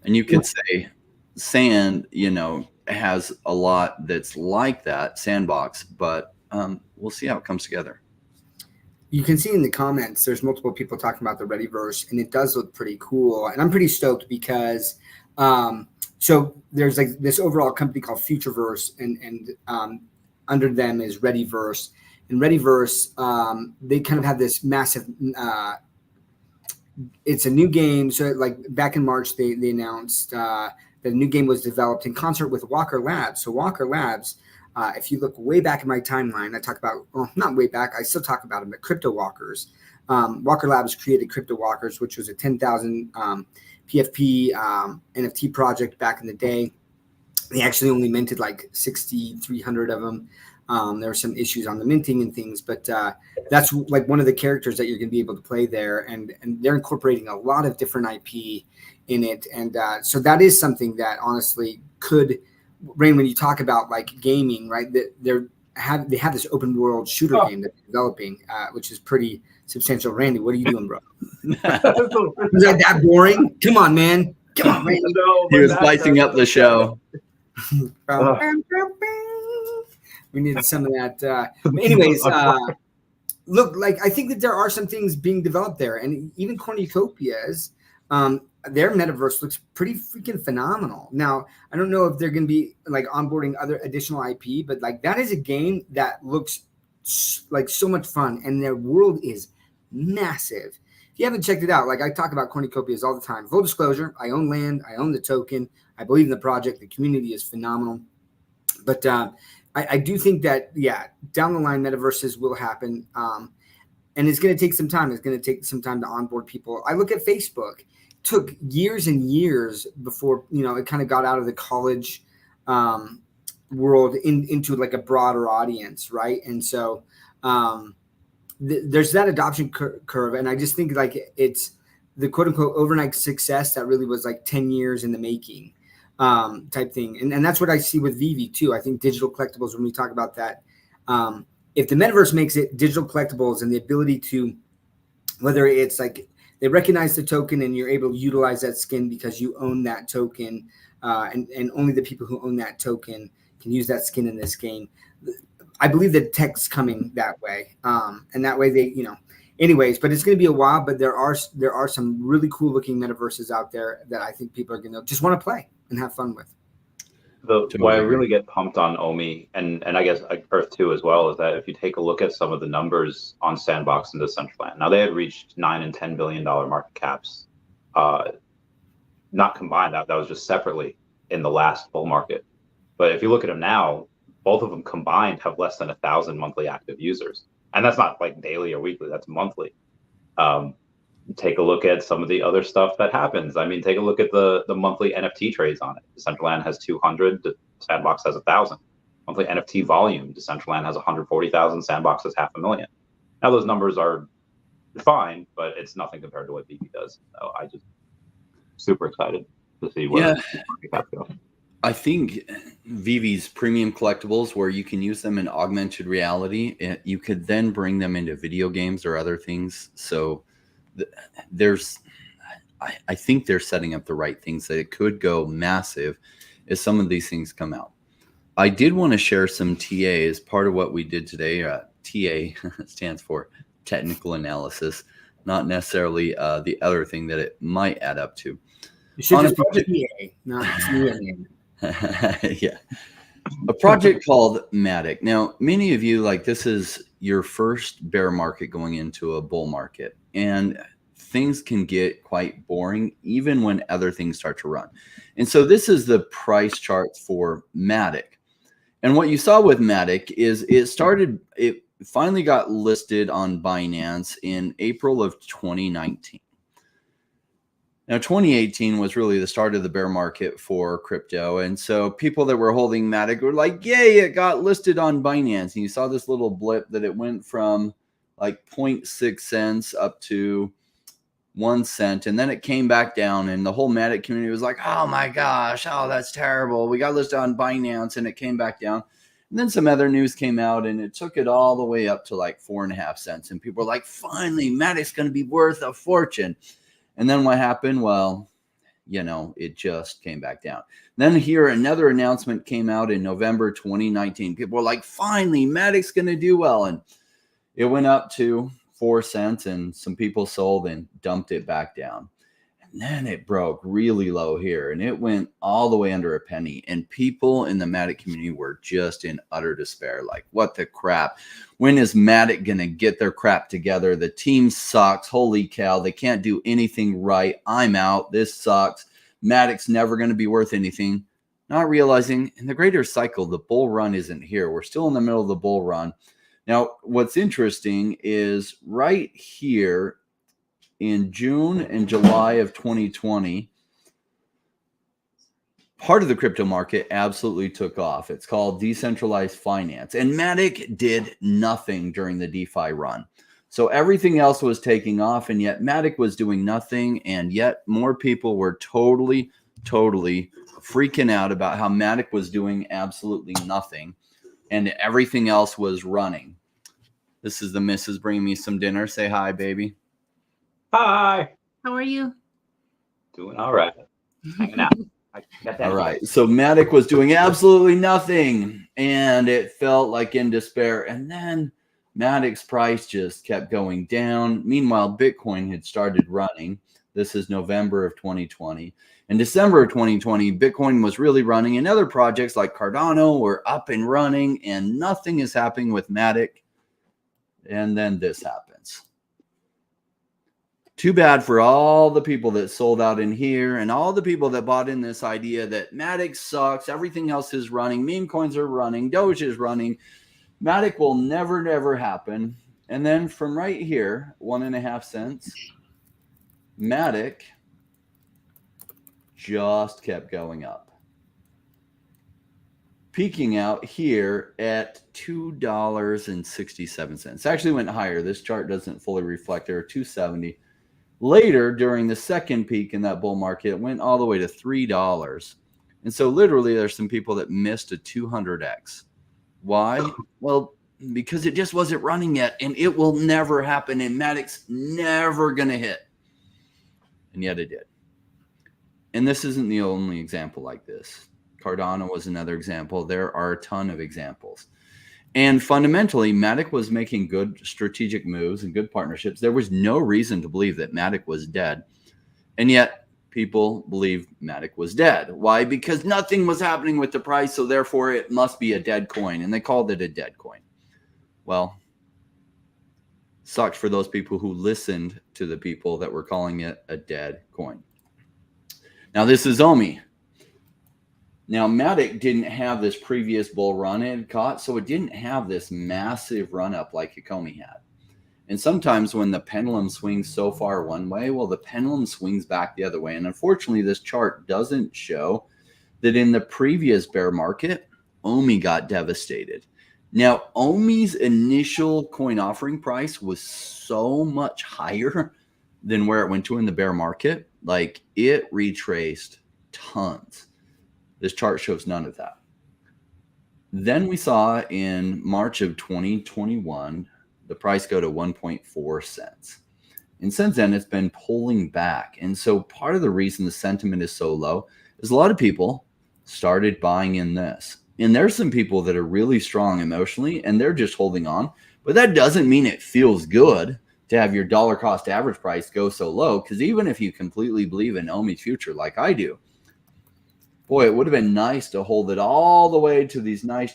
And you could say Sand, you know, has a lot that's like that, Sandbox, but we'll see how it comes together. You can see in the comments, there's multiple people talking about the Readyverse, and it does look pretty cool. And I'm pretty stoked because so there's like this overall company called Futureverse, and under them is Readyverse. And Readyverse, they kind of have this massive, it's a new game. So like back in March, they announced that a new game was developed in concert with Walker Labs. So Walker Labs, if you look way back in my timeline, I talk about, well, not way back, I still talk about them, but Crypto Walkers. Walker Labs created Crypto Walkers, which was a 10,000 PFP NFT project back in the day. They actually only minted like 6,300 of them. There were some issues on the minting and things, but that's like one of the characters that you're going to be able to play there. And they're incorporating a lot of different IP in it. And so that is something that honestly could, Rain, when you talk about like gaming, right, that they have this open world shooter game that they're developing, which is pretty substantial. Randy, what are you doing, bro? Is that boring? Come on, man. Come on, Randy. He was spicing up the show. We needed some of that. Anyways, look, like I think that there are some things being developed there, and even Cornucopia's, their metaverse looks pretty freaking phenomenal. Now, I don't know if they're going to be like onboarding other additional IP, but like that is a game that looks like so much fun, and their world is massive. If you haven't checked it out, like I talk about Cornucopias all the time. Full disclosure, I own land, I own the token, I believe in the project, the community is phenomenal. But I do think that, yeah, down the line, metaverses will happen. And it's going to take some time. It's going to take some time to onboard people. I look at Facebook. It took years and years before, you know, it kind of got out of the college world into like a broader audience, right? And so there's that adoption curve. And I just think like it's the quote unquote overnight success that really was like 10 years in the making. Type thing. And that's what I see with VeVe too. I think digital collectibles, when we talk about that, if the metaverse makes it digital collectibles and the ability to, whether it's like they recognize the token and you're able to utilize that skin because you own that token, and only the people who own that token can use that skin in this game. I believe that tech's coming that way. And that way they, you know, anyways, but it's going to be a while, but there are some really cool looking metaverses out there that I think people are going to just want to play and have fun with. Why I really get pumped on OMI and I guess Earth 2 as well is that if you take a look at some of the numbers on Sandbox and Decentraland, now they had reached $9 and $10 billion market caps, not combined. That was just separately in the last bull market. But if you look at them now, both of them combined have less than 1,000 monthly active users, and that's not like daily or weekly. That's monthly. Take a look at some of the other stuff that happens. I mean, take a look at the monthly NFT trades on it. Decentraland has 200, Sandbox has 1,000. Monthly NFT volume, Decentraland has 140,000, Sandbox has 500,000. Now those numbers are fine, but it's nothing compared to what VeVe does. So I just super excited to see where the market goes. I think VeVe's premium collectibles, where you can use them in augmented reality, you could then bring them into video games or other things. So I think they're setting up the right things that it could go massive as some of these things come out. I did want to share some TA as part of what we did today. TA stands for technical analysis. not necessarily the other thing that it might add up to. It should On a just be TA, not TA. Yeah. A project called Matic. Now, many of you, like, this is your first bear market going into a bull market, and things can get quite boring even when other things start to run. And so this is the price chart for Matic. And what you saw with Matic is it finally got listed on Binance in April of 2019. Now, 2018 was really the start of the bear market for crypto. And so people that were holding Matic were like, yay, it got listed on Binance. And you saw this little blip that it went from like 0.6 cents up to 1 cent. And then it came back down. And the whole Matic community was like, oh my gosh, oh, that's terrible. We got listed on Binance and it came back down. And then some other news came out and it took it all the way up to like 4.5 cents. And people were like, finally, Matic's going to be worth a fortune. And then what happened? Well, you know, it just came back down. Then here, another announcement came out in November 2019. People were like, finally, Matic's going to do well. And it went up to 4 cents and some people sold and dumped it back down. And then it broke really low here and it went all the way under a penny. And people in the Matic community were just in utter despair. Like, what the crap? When is Matic going to get their crap together? The team sucks. Holy cow. They can't do anything right. I'm out. This sucks. Matic's never going to be worth anything. Not realizing in the greater cycle, the bull run isn't here. We're still in the middle of the bull run. Now, what's interesting is right here, in June and July of 2020, part of the crypto market absolutely took off. It's called decentralized finance. And Matic did nothing during the DeFi run. So everything else was taking off, and yet Matic was doing nothing. And yet more people were totally freaking out about how Matic was doing absolutely nothing and everything else was running. This is the missus bringing me some dinner. Say hi, baby. Hi. How are you? Doing all right. Hanging out. I got that. All right. So Matic was doing absolutely nothing, and it felt like in despair. And then Matic's price just kept going down. Meanwhile, Bitcoin had started running. This is November of 2020. In December of 2020, Bitcoin was really running, and other projects like Cardano were up and running, and nothing is happening with Matic. And then this happens. Too bad for all the people that sold out in here and all the people that bought in this idea that Matic sucks. Everything else is running. Meme coins are running. Doge is running. Matic will never happen. And then from right here, 1.5 cents, Matic just kept going up, peaking out here at $2.67. Actually went higher. This chart doesn't fully reflect there, $2.70. Later, during the second peak in that bull market, it went all the way to $3. And so literally there's some people that missed a 200x. Why? Well, because it just wasn't running yet, and it will never happen, and Matic's never going to hit. And yet it did. And this isn't the only example like this. Cardano was another example. There are a ton of examples. And fundamentally, Matic was making good strategic moves and good partnerships. There was no reason to believe that Matic was dead. And yet people believed Matic was dead. Why? Because nothing was happening with the price, so therefore it must be a dead coin. And they called it a dead coin. Well, sucked for those people who listened to the people that were calling it a dead coin. Now, this is OMI. Now, Matic didn't have this previous bull run it had caught, so it didn't have this massive run up like Ecomi had. And sometimes when the pendulum swings so far one way, well, the pendulum swings back the other way. And unfortunately, this chart doesn't show that in the previous bear market, OMI got devastated. Now, OMI's initial coin offering price was so much higher than where it went to in the bear market. Like, it retraced tons. This chart shows none of that. Then we saw in March of 2021, the price go to 1.4 cents. And since then, it's been pulling back. And so part of the reason the sentiment is so low is a lot of people started buying in this. And there's some people that are really strong emotionally, and they're just holding on. But that doesn't mean it feels good. to have your dollar cost average price go so low. Because even if you completely believe in OMI's future, like I do, boy, it would have been nice to hold it all the way to these nice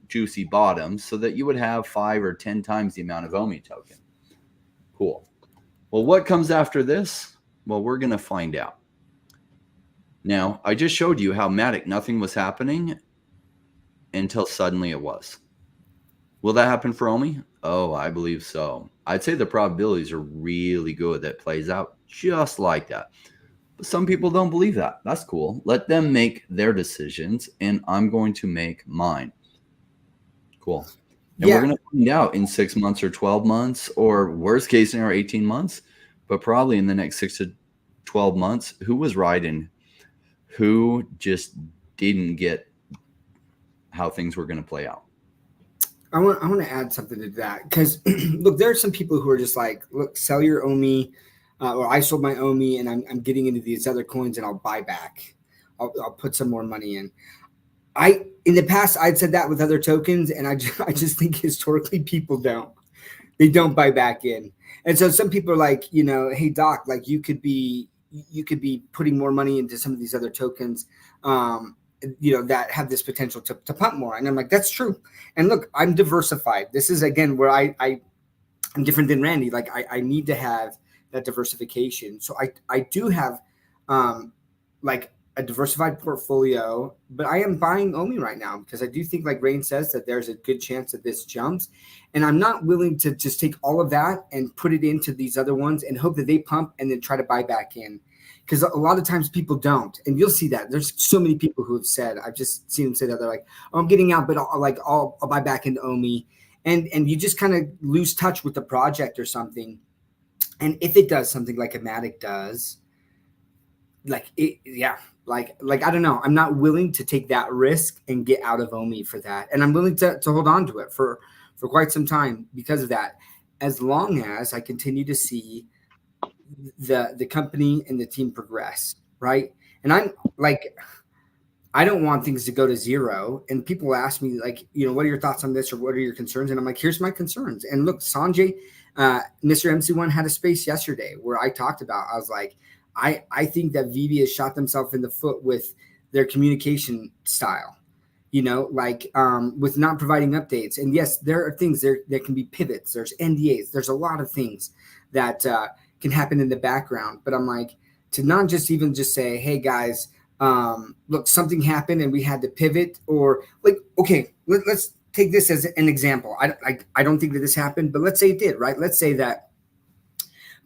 juicy bottoms so that you would have 5 or 10 times the amount of OMI token. Cool. Well, what comes after this? Well, we're going to find out. Now, I just showed you how Matic, nothing was happening until suddenly it was. Will that happen for OMI? Oh, I believe so. I'd say the probabilities are really good that plays out just like that. But some people don't believe that. That's cool. Let them make their decisions, and I'm going to make mine. Cool. And we're going to find out in 6 months or 12 months, or worst case scenario, 18 months, but probably in the next 6 to 12 months, who was right and who just didn't get how things were going to play out. I want to add something to that because look, there are some people who are just like, look, sell your OMI, or I sold my OMI and I'm getting into these other coins and I'll buy back. I'll put some more money in. In the past, I'd said that with other tokens, and I just think historically people don't buy back in. And so some people are like, hey Doc, like you could be putting more money into some of these other tokens, that have this potential to pump more. And I'm like, that's true. And look, I'm diversified. This is again where I'm different than Randy. Like I need to have that diversification. So I do have like a diversified portfolio, but I am buying OMI right now because I do think, like Rain says, that there's a good chance that this jumps. And I'm not willing to just take all of that and put it into these other ones and hope that they pump and then try to buy back in. Because a lot of times people don't. And you'll see that. There's so many people who have said, I've just seen them say that. They're like, oh, I'm getting out, but I'll buy back into OMI. And you just kind of lose touch with the project or something. And if it does something like a Matic does, I don't know. I'm not willing to take that risk and get out of OMI for that. And I'm willing to hold on to it for quite some time because of that, as long as I continue to see the company and the team progress, right? And I'm like, I don't want things to go to zero. And people ask me like, what are your thoughts on this or what are your concerns? And I'm like, here's my concerns. And look, Sanjay, Mr. MC1 had a space yesterday where I talked about, I was like, I think that VeVe has shot themselves in the foot with their communication style, with not providing updates. And yes, there are things there can be pivots. There's NDAs. There's a lot of things that can happen in the background. But I'm like, to not just say, hey guys, look, something happened and we had to pivot, or like, okay, let's take this as an example. I don't think that this happened, but let's say it did, right? Let's say that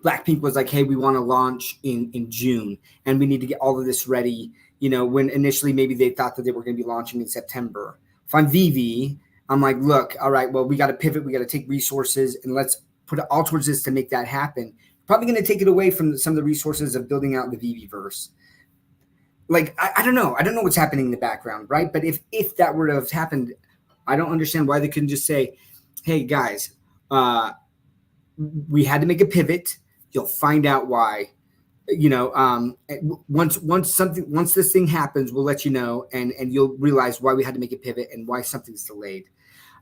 Blackpink was like, hey, we want to launch in June and we need to get all of this ready, when initially maybe they thought that they were going to be launching in September. If I'm VeVe, I'm like, look, all right, well, we got to pivot. We got to take resources and let's put it all towards this to make that happen. Probably going to take it away from some of the resources of building out the VeVeVerse. Like, I don't know. I don't know what's happening in the background, right? But if that were to have happened, I don't understand why they couldn't just say, hey, guys, we had to make a pivot. You'll find out why, once this thing happens, we'll let you know, and you'll realize why we had to make a pivot and why something's delayed.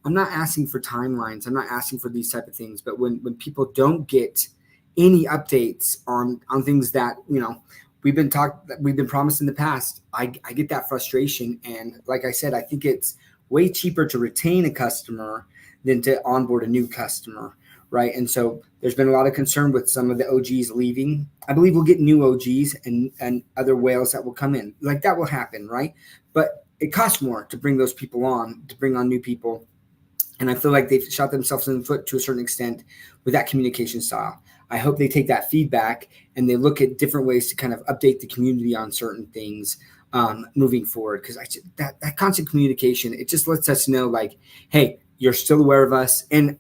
I'm not asking for timelines. I'm not asking for these type of things. But when people don't get any updates on things that, we've been promised in the past, I get that frustration. And like I said, I think it's way cheaper to retain a customer than to onboard a new customer. Right. And so there's been a lot of concern with some of the OGs leaving. I believe we'll get new OGs and other whales that will come in. Like that will happen. Right. But it costs more to bring those people on, to bring on new people. And I feel like they've shot themselves in the foot to a certain extent with that communication style. I hope they take that feedback and they look at different ways to kind of update the community on certain things moving forward. Because that constant communication, it just lets us know like, hey, you're still aware of us. And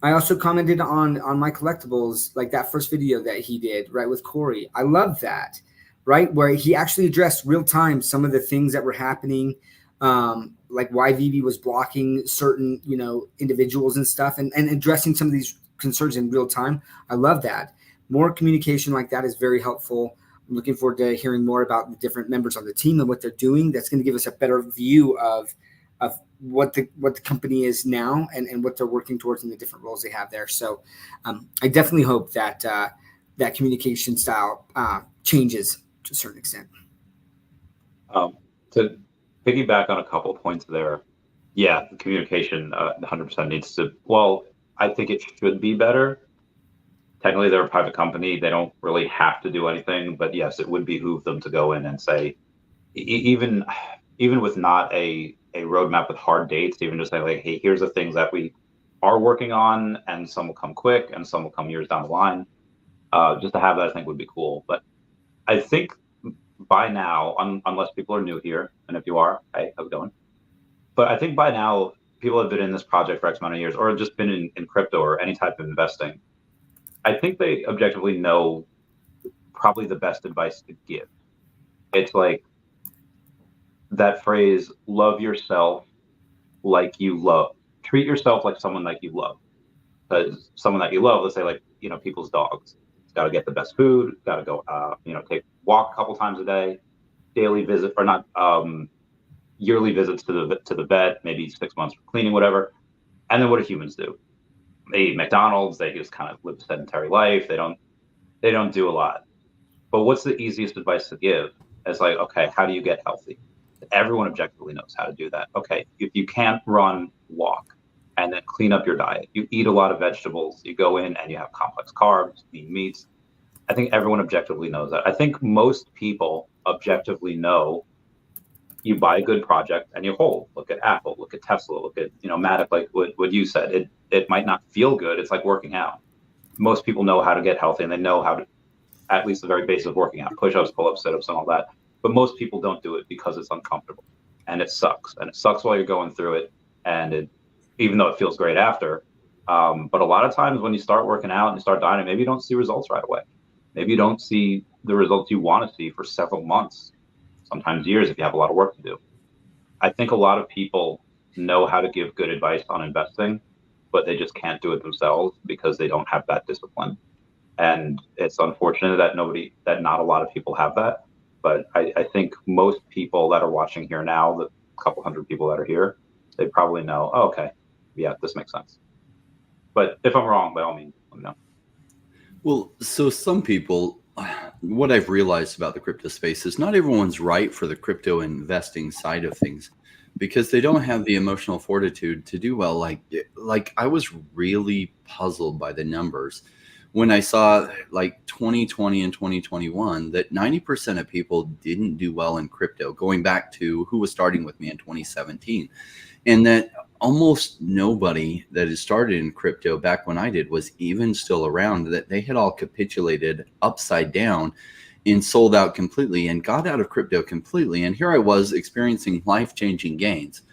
I also commented on my collectibles, like that first video that he did, right, with Corey. I love that, right, where he actually addressed real time some of the things that were happening, like why VeVe was blocking certain, individuals and stuff, and addressing some of these concerns in real time. I love that. More communication like that is very helpful. I'm looking forward to hearing more about the different members on the team and what they're doing. That's going to give us a better view of what the company is now and what they're working towards in the different roles they have there. So I definitely hope that that communication style changes to a certain extent. To piggyback on a couple of points there, yeah, the communication 100% needs to. Well, I think it should be better. Technically, they're a private company; they don't really have to do anything. But yes, it would behoove them to go in and say, even with not a roadmap with hard dates, even just say like, hey, here's the things that we are working on, and some will come quick, and some will come years down the line. Just to have that, I think, would be cool. But I think by now, unless people are new here, and if you are, hey, how's it going? But I think by now, people have been in this project for X amount of years, or just been in crypto or any type of investing. I think they objectively know probably the best advice to give. It's like that phrase, love yourself like you love. Treat yourself like someone like you love. Because someone that you love, let's say like, people's dogs. Got to get the best food, got to go, walk a couple times a day, daily visit, or not, yearly visits to the vet, maybe 6 months for cleaning, whatever. And then what do humans do? They eat McDonald's, they just kind of live a sedentary life. They don't do a lot. But what's the easiest advice to give? It's like, okay, how do you get healthy? Everyone objectively knows how to do that. Okay, if you can't run, walk, and then clean up your diet. You eat a lot of vegetables, you go in and you have complex carbs, lean meats. I think everyone objectively knows that. I think most people objectively know you buy a good project and you hold. Look at Apple, look at Tesla, look at, Matic, like what you said. It might not feel good. It's like working out. Most people know how to get healthy and they know how to, at least the very basics of working out, push-ups, pull-ups, sit-ups, and all that. But most people don't do it because it's uncomfortable and it sucks. And it sucks while you're going through it. And even though it feels great after, but a lot of times when you start working out and you start dieting, maybe you don't see results right away. Maybe you don't see the results you want to see for several months, sometimes years if you have a lot of work to do. I think a lot of people know how to give good advice on investing, but they just can't do it themselves because they don't have that discipline. And it's unfortunate that not a lot of people have that. But I think most people that are watching here now, the couple hundred people that are here, they probably know, oh, okay, yeah, this makes sense. But if I'm wrong, by all means, let me know. Well, so some people, what I've realized about the crypto space is not everyone's right for the crypto investing side of things because they don't have the emotional fortitude to do well. Like I was really puzzled by the numbers when I saw like 2020 and 2021 that 90% of people didn't do well in crypto, going back to who was starting with me in 2017. And that almost nobody that had started in crypto back when I did was even still around, that they had all capitulated upside down and sold out completely and got out of crypto completely. And here I was experiencing life-changing gains.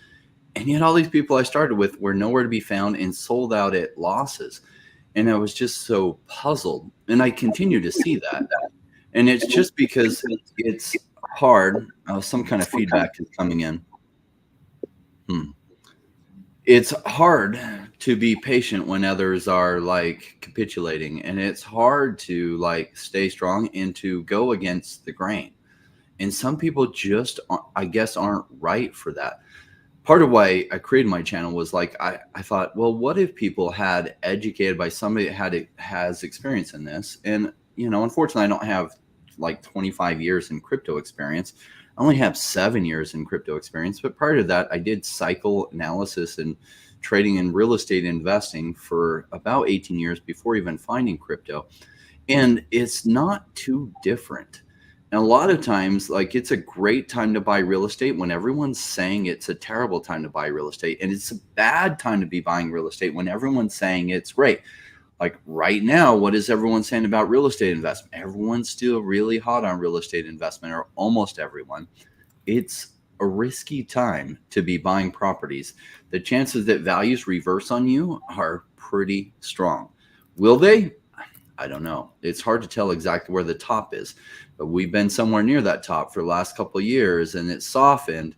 And yet all these people I started with were nowhere to be found and sold out at losses. And I was just so puzzled. And I continue to see that. And it's just because it's hard. Some kind of feedback is coming in. It's hard to be patient when others are like capitulating, and it's hard to like stay strong and to go against the grain. And some people just, I guess, aren't right for that. Part of why I created my channel was like, I thought, well, what if people had educated by somebody that has experience in this? And, unfortunately, I don't have like 25 years in crypto experience. I only have 7 years in crypto experience, but prior to that, I did cycle analysis and trading in real estate investing for about 18 years before even finding crypto. And it's not too different. And a lot of times, like, it's a great time to buy real estate when everyone's saying it's a terrible time to buy real estate. And it's a bad time to be buying real estate when everyone's saying it's great. Like right now, what is everyone saying about real estate investment? Everyone's still really hot on real estate investment, or almost everyone. It's a risky time to be buying properties. The chances that values reverse on you are pretty strong. Will they? I don't know. It's hard to tell exactly where the top is, but we've been somewhere near that top for the last couple of years, and it's softened.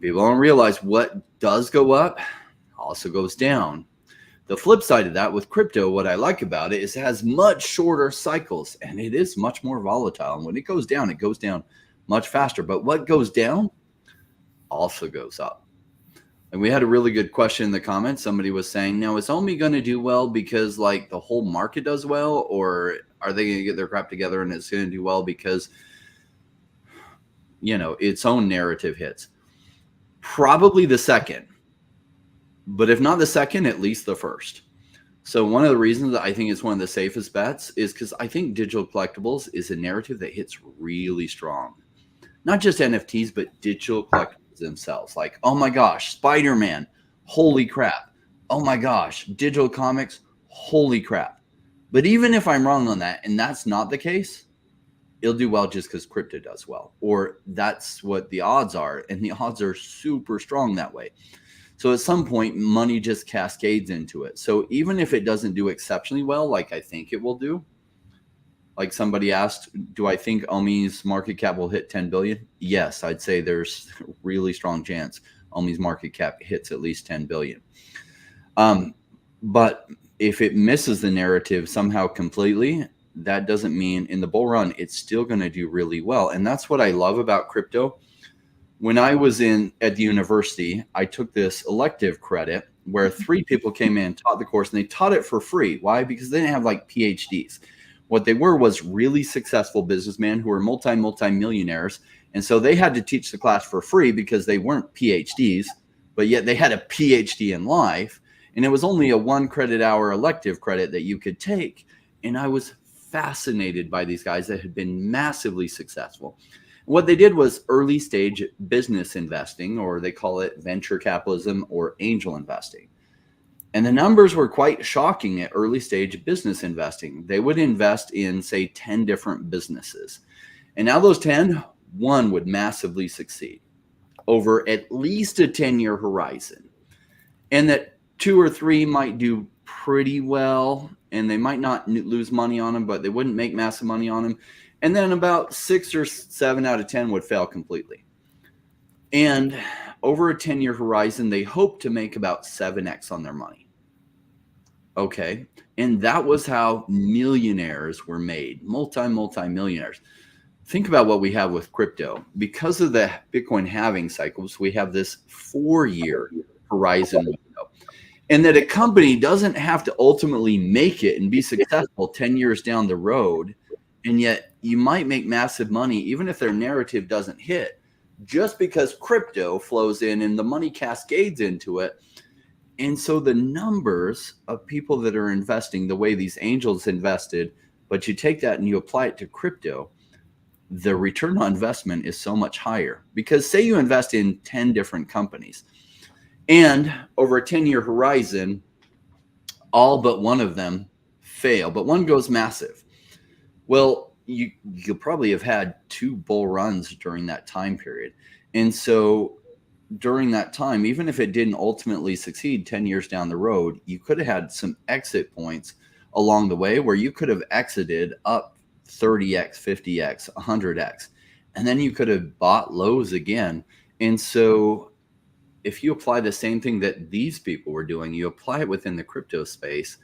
People don't realize what does go up also goes down. The flip side of that with crypto, what I like about it is it has much shorter cycles and it is much more volatile. And when it goes down much faster. But what goes down also goes up. And we had a really good question in the comments. Somebody was saying, now is OMI going to do well because like the whole market does well, or are they going to get their crap together and it's going to do well because, you know, its own narrative hits? Probably the second, but if not the second, at least the first. So one of the reasons that I think it's one of the safest bets is because I think digital collectibles is a narrative that hits really strong. Not just NFTs, but digital collectibles themselves. Like, oh my gosh, Spider-Man, holy crap. Oh my gosh, digital comics, holy crap. But even if I'm wrong on that, and that's not the case, it'll do well just because crypto does well. Or that's what the odds are, and the odds are super strong that way. So at some point, money just cascades into it. So even if it doesn't do exceptionally well, like I think it will do, like somebody asked, do I think OMI's market cap will hit 10 billion? Yes, I'd say there's a really strong chance OMI's market cap hits at least 10 billion. But if it misses the narrative somehow completely, that doesn't mean in the bull run, it's still going to do really well. And that's what I love about crypto. When I was at the university, I took this elective credit where 3 people came in, taught the course, and they taught it for free. Why? Because they didn't have like PhDs. What they were was really successful businessmen who were multi-millionaires. And so they had to teach the class for free because they weren't PhDs, but yet they had a PhD in life. And it was only a 1 credit hour elective credit that you could take. And I was fascinated by these guys that had been massively successful. What they did was early stage business investing, or they call it venture capitalism or angel investing. And the numbers were quite shocking at early stage business investing. They would invest in, say, 10 different businesses. And now those 10, one would massively succeed over at least a 10-year horizon. And that 2 or 3 might do pretty well, and they might not lose money on them, but they wouldn't make massive money on them. And then about 6 or 7 out of 10 would fail completely. And over a 10-year horizon, they hope to make about 7x on their money. Okay. And that was how millionaires were made, multi-millionaires. Think about what we have with crypto. Because of the Bitcoin halving cycles, we have this 4-year horizon window. And that a company doesn't have to ultimately make it and be successful 10 years down the road. And yet you might make massive money, even if their narrative doesn't hit, just because crypto flows in and the money cascades into it. And so the numbers of people that are investing the way these angels invested, but you take that and you apply it to crypto, the return on investment is so much higher. Because say you invest in 10 different companies, and over a 10-year horizon, all but one of them fail, but one goes massive. Well, you'll probably have had 2 bull runs during that time period. And so during that time, even if it didn't ultimately succeed 10 years down the road, you could have had some exit points along the way where you could have exited up 30x, 50x, 100x, and then you could have bought lows again. And so if you apply the same thing that these people were doing, you apply it within the crypto space,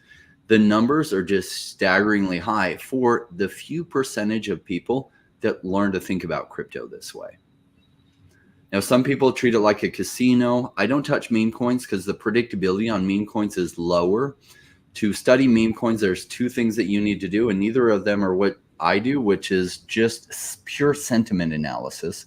the numbers are just staggeringly high for the few percentage of people that learn to think about crypto this way. Now, some people treat it like a casino. I don't touch meme coins because the predictability on meme coins is lower. To study meme coins, there's 2 things that you need to do, and neither of them are what I do, which is just pure sentiment analysis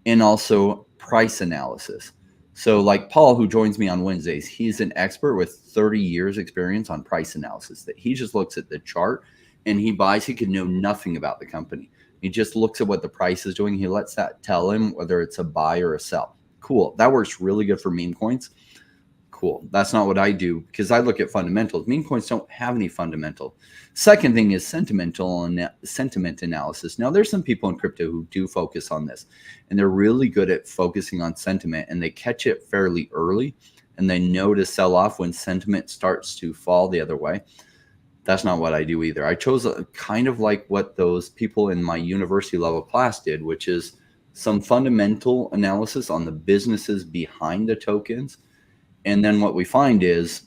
and also price analysis. So like Paul, who joins me on Wednesdays, he's an expert with 30 years experience on price analysis, that he just looks at the chart and he buys. He could know nothing about the company. He just looks at what the price is doing. He lets that tell him whether it's a buy or a sell. Cool. That works really good for meme coins. Cool. That's not what I do because I look at fundamentals. Meme coins don't have any fundamental. Second thing is sentiment analysis. Now, there's some people in crypto who do focus on this, and they're really good at focusing on sentiment, and they catch it fairly early, and they know to sell off when sentiment starts to fall the other way. That's not what I do either. I chose kind of like what those people in my university level class did, which is some fundamental analysis on the businesses behind the tokens. And then what we find is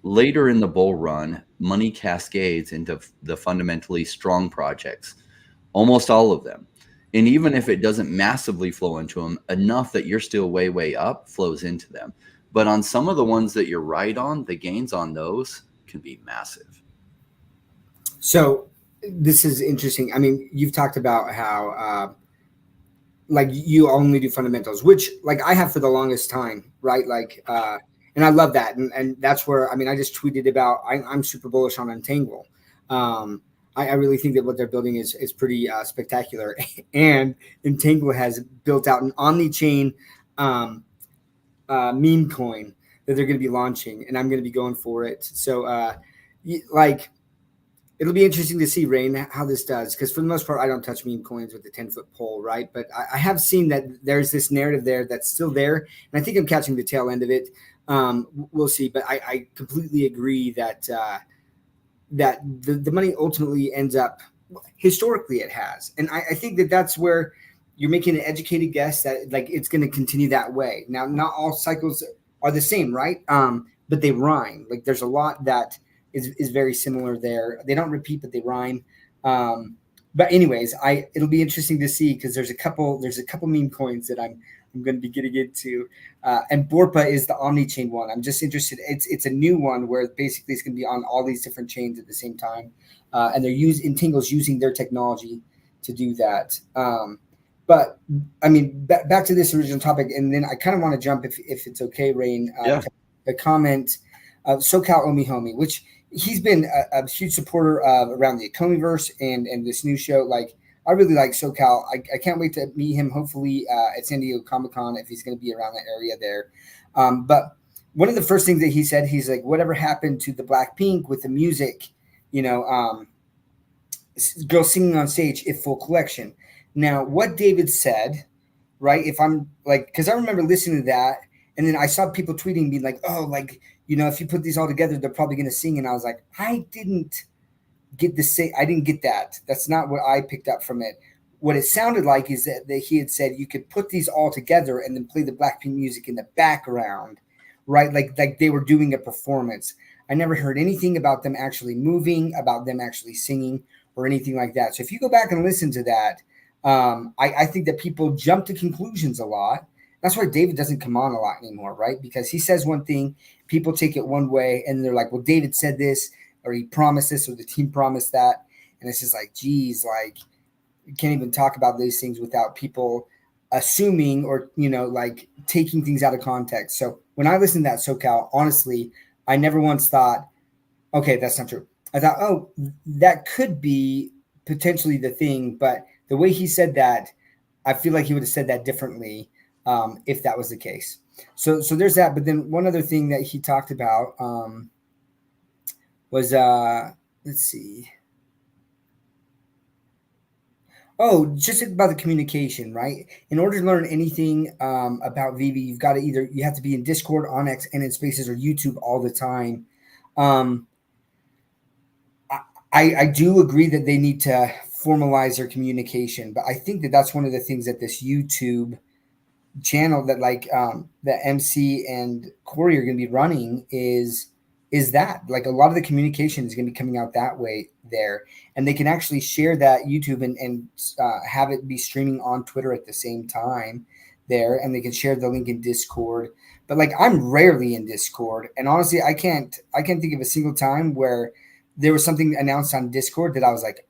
later in the bull run, money cascades into the fundamentally strong projects, almost all of them. And even if it doesn't massively flow into them, enough that you're still way up flows into them. But on some of the ones that you're right on, the gains on those can be massive. So this is interesting. I mean, you've talked about how like you only do fundamentals, which like I have for the longest time, right? Like, and I love that. And that's where, I mean, I just tweeted about, I'm super bullish on Untangle. I really think that what they're building is pretty spectacular. And Untangle has built out an omni-chain meme coin that they're going to be launching, and I'm going to be going for it. So, like, it'll be interesting to see, Rain, how this does, because for the most part, I don't touch meme coins with the 10-foot pole, right? But I have seen that there's this narrative there that's still there, and I think I'm catching the tail end of it. We'll see, but I completely agree that that the money ultimately ends up, historically it has, and I think that that's where you're making an educated guess that like it's going to continue that way. Now, not all cycles are the same, right? But they rhyme. Like there's a lot that is very similar there. They don't repeat, but they rhyme. But anyways, it'll be interesting to see because there's a couple meme coins that I'm going to be getting into, and Borpa is the omni-chain one. I'm just interested. It's a new one where basically it's going to be on all these different chains at the same time, and Entangle's using their technology to do that. But I mean, back to this original topic, and then I kind of want to jump, if it's okay, Rain, Yeah. to a comment of SoCal OMI Homie, which he's been a huge supporter of around the Ecomiverse and this new show. Like, I really like SoCal. I can't wait to meet him, hopefully at San Diego Comic-Con, if he's going to be around that area there. But one of the first things that he said, he's like, whatever happened to the Blackpink with the music, girls singing on stage, if full collection. Now, what David said, right, if I'm like, because I remember listening to that, and then I saw people tweeting, being like, oh, like, if you put these all together, they're probably going to sing. And I was like, I didn't get that. That's not what I picked up from it. What it sounded like is that he had said you could put these all together and then play the Blackpink music in the background, right? Like they were doing a performance. I never heard anything about them actually moving, about them actually singing, or anything like that. So if you go back and listen to that, I think that people jump to conclusions a lot. That's why David doesn't come on a lot anymore, right? Because he says one thing, people take it one way, and they're like, well, David said this, or he promised this, or the team promised that. And it's just like, geez, like, you can't even talk about these things without people assuming or, like taking things out of context. So when I listened to that SoCal, honestly, I never once thought, okay, that's not true. I thought, oh, that could be potentially the thing. But the way he said that, I feel like he would have said that differently if that was the case. So there's that. But then one other thing that he talked about was, let's see. Oh, just about the communication, right? In order to learn anything about VeVe, you've got to you have to be in Discord, Onyx, and in Spaces or YouTube all the time. I do agree that they need to formalize their communication, but I think that that's one of the things that this YouTube channel that that MC and Corey are going to be running is that like a lot of the communication is going to be coming out that way there, and they can actually share that YouTube and have it be streaming on Twitter at the same time there, and they can share the link in Discord. But like, I'm rarely in Discord, and honestly, I can't think of a single time where there was something announced on Discord that I was like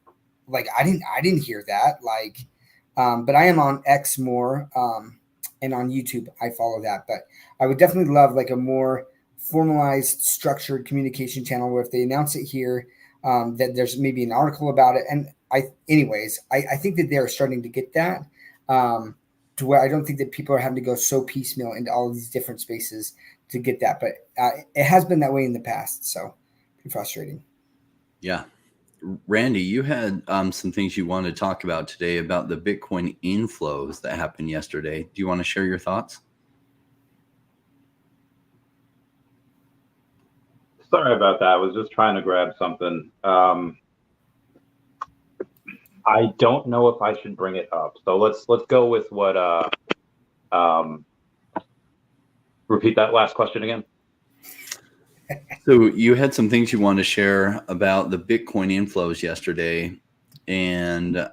I didn't hear that, like, but I am on X more, and on YouTube I follow that. But I would definitely love like a more formalized, structured communication channel where if they announce it here, that there's maybe an article about it. And I think that they're starting to get that to where I don't think that people are having to go so piecemeal into all of these different spaces to get that. But it has been that way in the past, so pretty frustrating. Yeah. Randy, you had some things you wanted to talk about today about the Bitcoin inflows that happened yesterday. Do you want to share your thoughts? Sorry about that. I was just trying to grab something. I don't know if I should bring it up. So let's go with what. Repeat that last question again. So you had some things you wanted to share about the Bitcoin inflows yesterday, and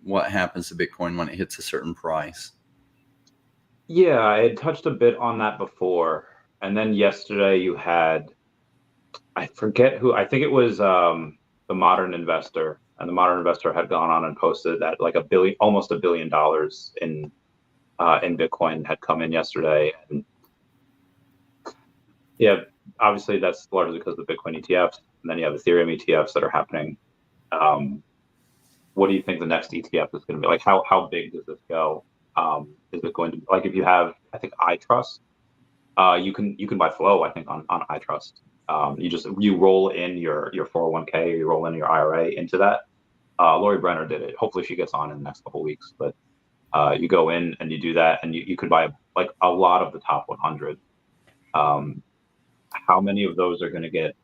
what happens to Bitcoin when it hits a certain price. Yeah, I had touched a bit on that before. And then yesterday you had, I forget who, I think it was the Modern Investor. And the Modern Investor had gone on and posted that like almost $1 billion in Bitcoin had come in yesterday. And yeah, obviously that's largely because of the Bitcoin ETFs. And then you have Ethereum ETFs that are happening. What do you think the next ETF is going to be? Like, how big does this go? Is it going to, like, if you have, I think, iTrust, you can buy flow, I think, on iTrust. You roll in your 401k, or you roll in your IRA into that. Lori Brenner did it. Hopefully she gets on in the next couple of weeks. But you go in and you do that, and you could buy like a lot of the top 100. How many of those are going to get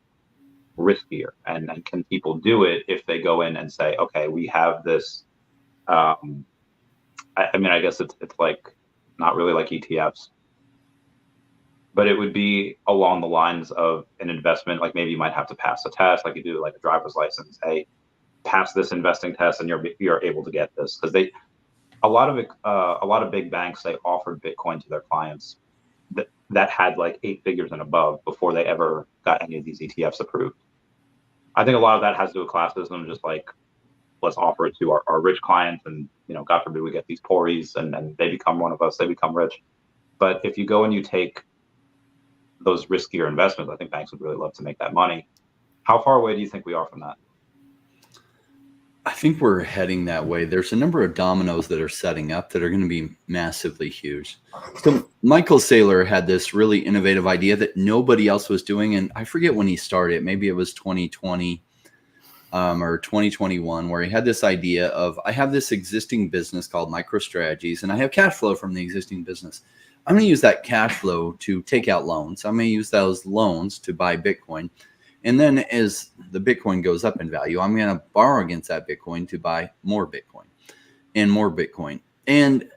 riskier, and can people do it if they go in and say, okay, we have this? I mean, I guess it's like not really like ETFs, but it would be along the lines of an investment. Like maybe you might have to pass a test, like you do like a driver's license. Hey, pass this investing test, and you're able to get this. Because a lot of big banks, they offered Bitcoin to their clients that had like 8 figures and above before they ever got any of these ETFs approved. I think a lot of that has to do with classism, just like let's offer it to our rich clients, and God forbid we get these Tories and they become one of us, they become rich. But if you go and you take those riskier investments, I think banks would really love to make that money. How far away do you think we are from that? I think we're heading that way. There's a number of dominoes that are setting up that are going to be massively huge. So Michael Saylor had this really innovative idea that nobody else was doing. And I forget when he started, maybe it was 2020 or 2021, where he had this idea of, I have this existing business called MicroStrategies, and I have cash flow from the existing business. I'm going to use that cash flow to take out loans. I'm going to use those loans to buy Bitcoin. And then as the Bitcoin goes up in value, I'm going to borrow against that Bitcoin to buy more Bitcoin and more Bitcoin. And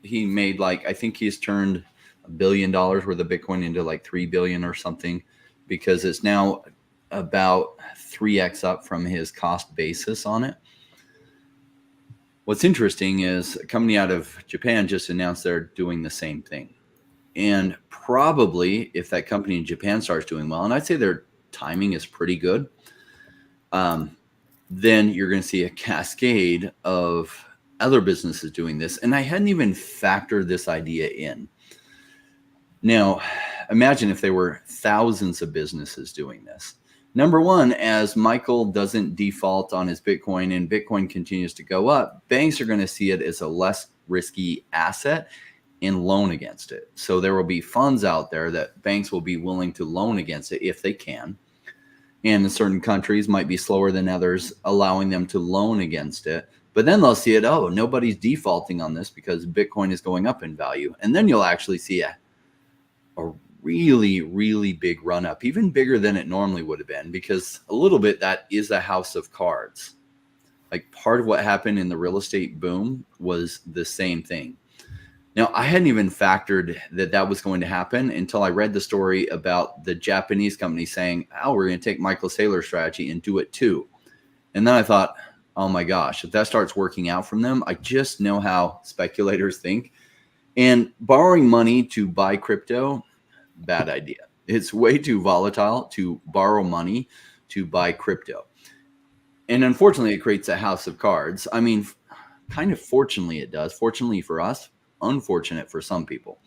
he made like, I think he's turned $1 billion worth of Bitcoin into like 3 billion or something, because it's now about 3x up from his cost basis on it. What's interesting is a company out of Japan just announced they're doing the same thing. And probably if that company in Japan starts doing well, and I'd say their timing is pretty good, then you're going to see a cascade of other businesses doing this. And I hadn't even factored this idea in. Now, imagine if there were thousands of businesses doing this. Number one, as Michael doesn't default on his Bitcoin and Bitcoin continues to go up, banks are going to see it as a less risky asset and loan against it. So there will be funds out there that banks will be willing to loan against it if they can. And in certain countries might be slower than others, allowing them to loan against it. But then they'll see it, oh, nobody's defaulting on this because Bitcoin is going up in value. And then you'll actually see a really, really big run up, even bigger than it normally would have been, because a little bit that is a house of cards. Like part of what happened in the real estate boom was the same thing. Now, I hadn't even factored that was going to happen until I read the story about the Japanese company saying, oh, we're going to take Michael Saylor's strategy and do it too. And then I thought, oh my gosh, if that starts working out from them, I just know how speculators think. And borrowing money to buy crypto, bad idea. It's way too volatile to borrow money to buy crypto. And unfortunately, it creates a house of cards. I mean, kind of fortunately it does. Fortunately for us, unfortunate for some people,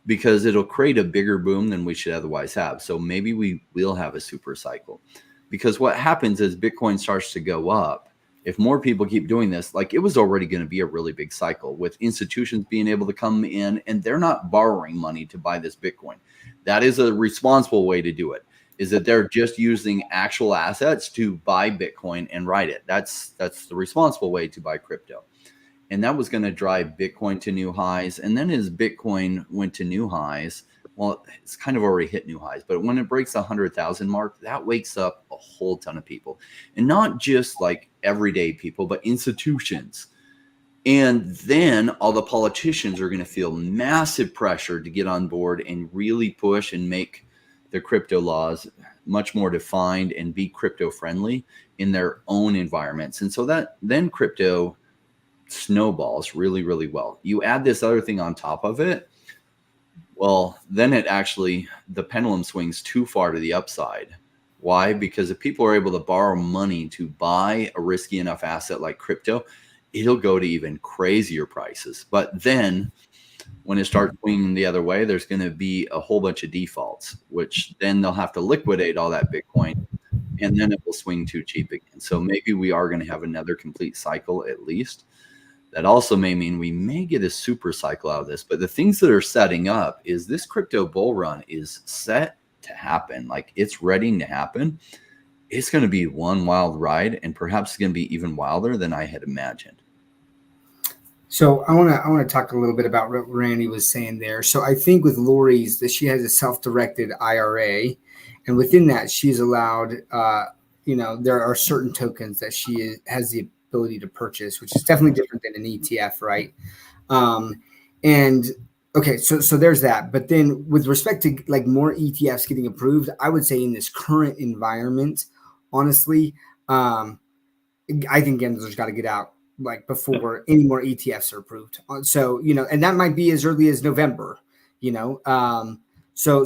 because it'll create a bigger boom than we should otherwise have. So maybe we will have a super cycle, because what happens is Bitcoin starts to go up. If more people keep doing this, like it was already going to be a really big cycle with institutions being able to come in and they're not borrowing money to buy this Bitcoin. That is a responsible way to do it, is that they're just using actual assets to buy Bitcoin and ride it. That's the responsible way to buy crypto. And that was going to drive Bitcoin to new highs. And then as Bitcoin went to new highs, well, it's kind of already hit new highs, but when it breaks the 100,000 mark, that wakes up a whole ton of people. And not just like everyday people, but institutions. And then all the politicians are going to feel massive pressure to get on board and really push and make the crypto laws much more defined and be crypto friendly in their own environments. And so that then crypto snowballs really, really well. You add this other thing on top of it. Well, then the pendulum swings too far to the upside. Why? Because if people are able to borrow money to buy a risky enough asset like crypto, it'll go to even crazier prices. But then when it starts swinging the other way, there's going to be a whole bunch of defaults, which then they'll have to liquidate all that Bitcoin, and then it will swing too cheap again. So maybe we are going to have another complete cycle at least. That also may mean we may get a super cycle out of this. But the things that are setting up is this crypto bull run is set to happen. Like, it's ready to happen. It's going to be one wild ride, and perhaps it's going to be even wilder than I had imagined. So I want to talk a little bit about what Randy was saying there. So I think with Lori's that she has a self-directed IRA, and within that she's allowed, there are certain tokens that she has the ability to purchase, which is definitely different than an ETF, right? And okay, so there's that. But then with respect to like more ETFs getting approved, I would say in this current environment, honestly, I think gamblers got to get out like before any more ETFs are approved. So, and that might be as early as November, so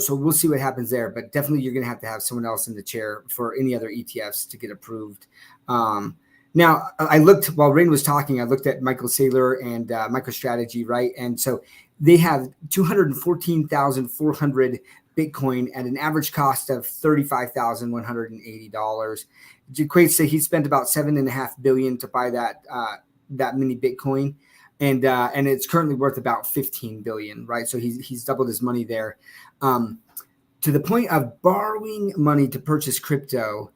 we'll see what happens there, but definitely you're going to have someone else in the chair for any other ETFs to get approved. Now I looked while Rain was talking, I looked at Michael Saylor and MicroStrategy, right? And so they have 214,400 Bitcoin at an average cost of $35,180. It equates to he spent about $7.5 billion to buy that mini Bitcoin, and it's currently worth about $15 billion, right? So he's doubled his money there. To the point of borrowing money to purchase crypto,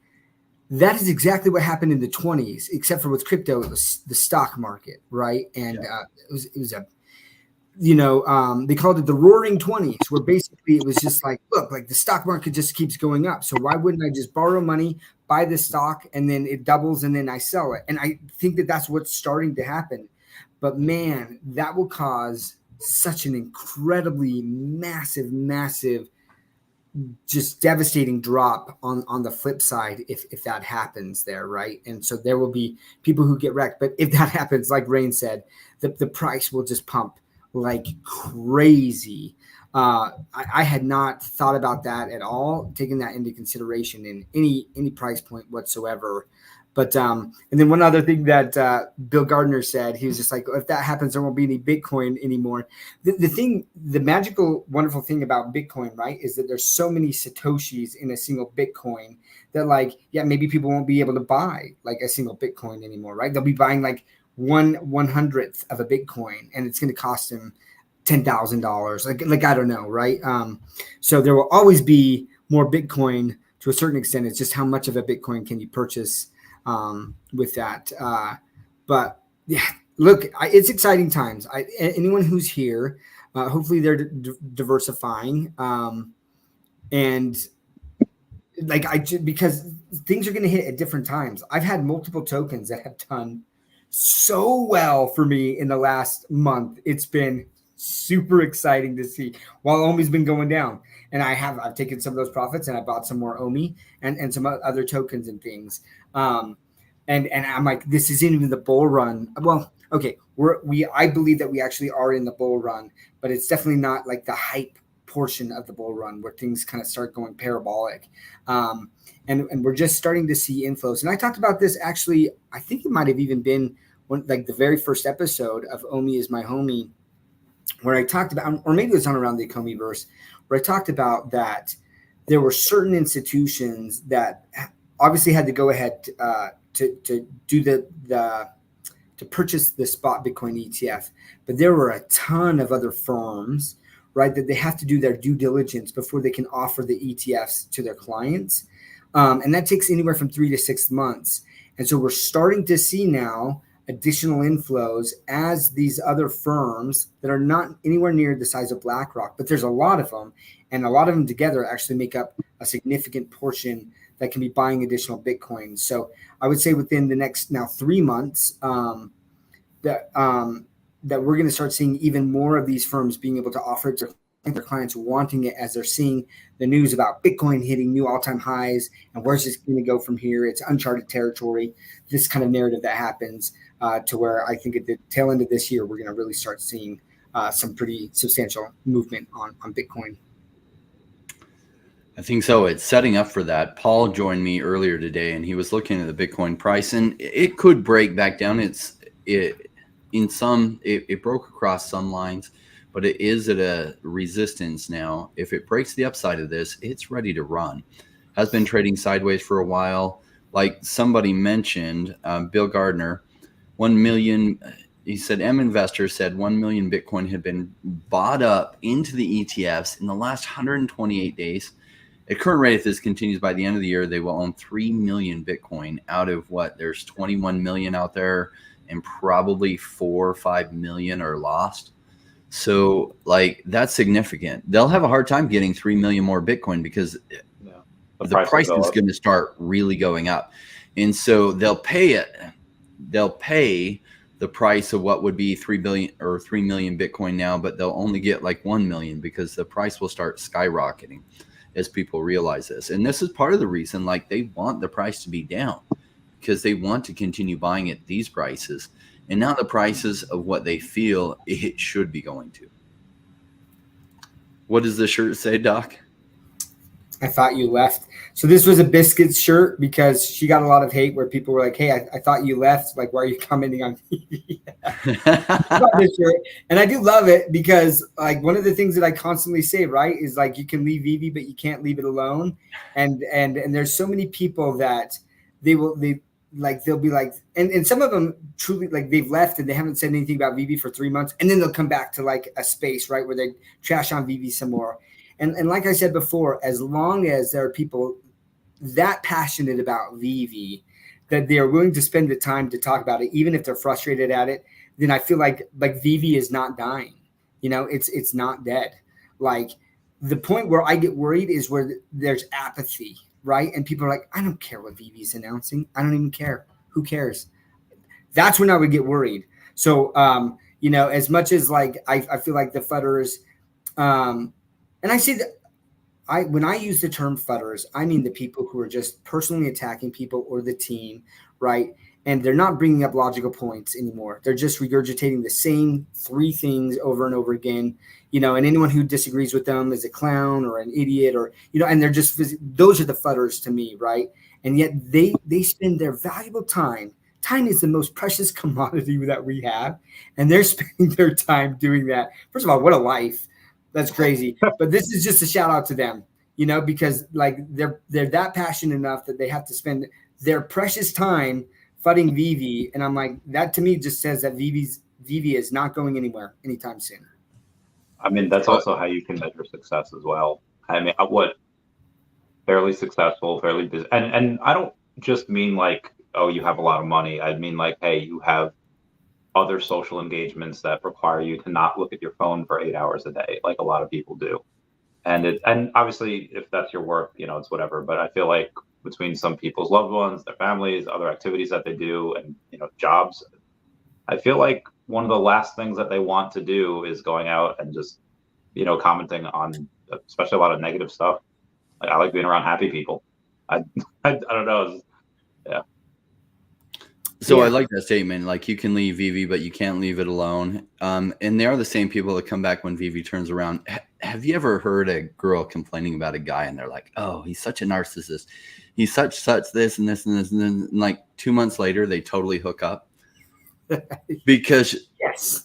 that is exactly what happened in the 20s, except for with crypto, it was the stock market, right? And it was a they called it the roaring 20s, where basically it was just like, look, like the stock market just keeps going up. So why wouldn't I just borrow money, buy the stock, and then it doubles and then I sell it? And I think that that's what's starting to happen. But man, that will cause such an incredibly massive, just devastating drop on the flip side if that happens there, right? And so there will be people who get wrecked. But if that happens, like Rain said, the price will just pump like crazy. I had not thought about that at all, taking that into consideration in any price point whatsoever. But and then one other thing that Bill Gardner said, he was just like, if that happens, there won't be any Bitcoin anymore. The magical, wonderful thing about Bitcoin, right, is that there's so many Satoshis in a single Bitcoin that, like, yeah, maybe people won't be able to buy like a single Bitcoin anymore, right? They'll be buying like 1/100th of a Bitcoin, and it's going to cost them $10,000. Like I don't know, right? So there will always be more Bitcoin to a certain extent. It's just how much of a Bitcoin can you purchase with that. But yeah, look, it's exciting times. Anyone who's here, hopefully they're diversifying, and like because things are going to hit at different times. I've had multiple tokens that have done so well for me in the last month. It's been super exciting to see while OMI's been going down, and I've taken some of those profits and I bought some more OMI and some other tokens and things. And I'm like, this isn't even the bull run. Well, okay, I believe that we actually are in the bull run, but it's definitely not like the hype portion of the bull run where things kind of start going parabolic. And we're just starting to see inflows. And I talked about this actually, I think it might have even been like the very first episode of OMI is My Homie, where I talked about, or maybe it was on around the Ecomi Base, where I talked about that there were certain institutions that obviously had to go ahead to do to purchase the spot Bitcoin ETF, but there were a ton of other firms, right, that they have to do their due diligence before they can offer the ETFs to their clients. And that takes anywhere from 3 to 6 months. And so we're starting to see now additional inflows as these other firms that are not anywhere near the size of BlackRock, but there's a lot of them, and a lot of them together actually make up a significant portion that can be buying additional Bitcoin. So I would say within the next now 3 months, that we're going to start seeing even more of these firms being able to offer it to their clients, wanting it as they're seeing the news about Bitcoin hitting new all-time highs and where's this going to go from here. It's uncharted territory. This kind of narrative that happens to where I think at the tail end of this year, we're going to really start seeing some pretty substantial movement on Bitcoin. I think so. It's setting up for that. Paul joined me earlier today, and he was looking at the Bitcoin price, and it could break back down. It broke across some lines, but it is at a resistance now. If it breaks the upside of this, it's ready to run. Has been trading sideways for a while. Like somebody mentioned, Bill Gardner, 1 million. He said M Investors said 1 million Bitcoin had been bought up into the ETFs in the last 128 days. At current rate, if this continues by the end of the year, they will own 3 million Bitcoin out of what? There's 21 million out there, and probably 4 or 5 million are lost. So like that's significant. They'll have a hard time getting 3 million more Bitcoin because the price is going to start really going up. And so they'll pay it. They'll pay the price of what would be 3 billion or 3 million Bitcoin now, but they'll only get like 1 million because the price will start skyrocketing as people realize this. And this is part of the reason, like they want the price to be down because they want to continue buying at these prices and not the prices of what they feel it should be going to. What does the shirt say, Doc? I thought you left. So this was a Biscuits shirt because she got a lot of hate where people were like, hey, I thought you left. Like, why are you commenting on TV? This shirt. And I do love it because like one of the things that I constantly say, right, is like you can leave VeVe, but you can't leave it alone. And there's so many people that they'll be like, and some of them truly like they've left and they haven't said anything about VeVe for 3 months. And then they'll come back to like a space, right, where they trash on VeVe some more. And like I said before, as long as there are people that passionate about VeVe, that they are willing to spend the time to talk about it, even if they're frustrated at it, then I feel like VeVe is not dying. You know, it's not dead. Like the point where I get worried is where there's apathy, right? And people are like, I don't care what VeVe is announcing. I don't even care. Who cares? That's when I would get worried. So, you know, as much as like I feel like the fudders, and I see that when I use the term fudders, I mean the people who are just personally attacking people or the team, right? And they're not bringing up logical points anymore. They're just regurgitating the same 3 things over and over again, you know, and anyone who disagrees with them is a clown or an idiot or, you know, and they're just, those are the fudders to me, right? And yet they spend their valuable time. Time is the most precious commodity that we have. And they're spending their time doing that. First of all, what a life. That's crazy. But this is just a shout out to them, you know, because like they're that passionate enough that they have to spend their precious time fighting VeVe. And I'm like, that to me just says that VeVe is not going anywhere anytime soon. I mean, that's also how you can measure success as well. I mean, what fairly successful, fairly busy. And I don't just mean like, oh, you have a lot of money. I mean like, hey, you have other social engagements that require you to not look at your phone for 8 hours a day, like a lot of people do. And obviously, if that's your work, you know, it's whatever. But I feel like between some people's loved ones, their families, other activities that they do, and you know, jobs, I feel like one of the last things that they want to do is going out and just, you know, commenting on, especially a lot of negative stuff. Like I like being around happy people. I don't know. Yeah. So Yeah. I like that statement. Like you can leave VeVe, but you can't leave it alone. And they are the same people that come back when VeVe turns around. Have you ever heard a girl complaining about a guy and they're like, oh, he's such a narcissist. He's such this and this and this. And then like 2 months later, they totally hook up. Because yes,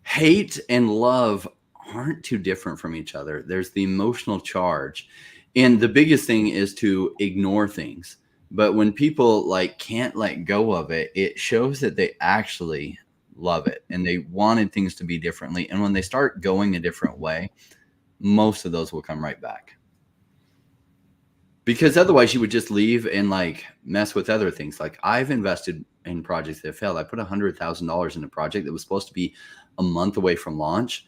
hate and love aren't too different from each other. There's the emotional charge. And the biggest thing is to ignore things. But when people like can't let go of it, it shows that they actually love it and they wanted things to be differently. And when they start going a different way, most of those will come right back. Because otherwise you would just leave and like mess with other things. Like I've invested in projects that failed. I put $100,000 in a project that was supposed to be a month away from launch.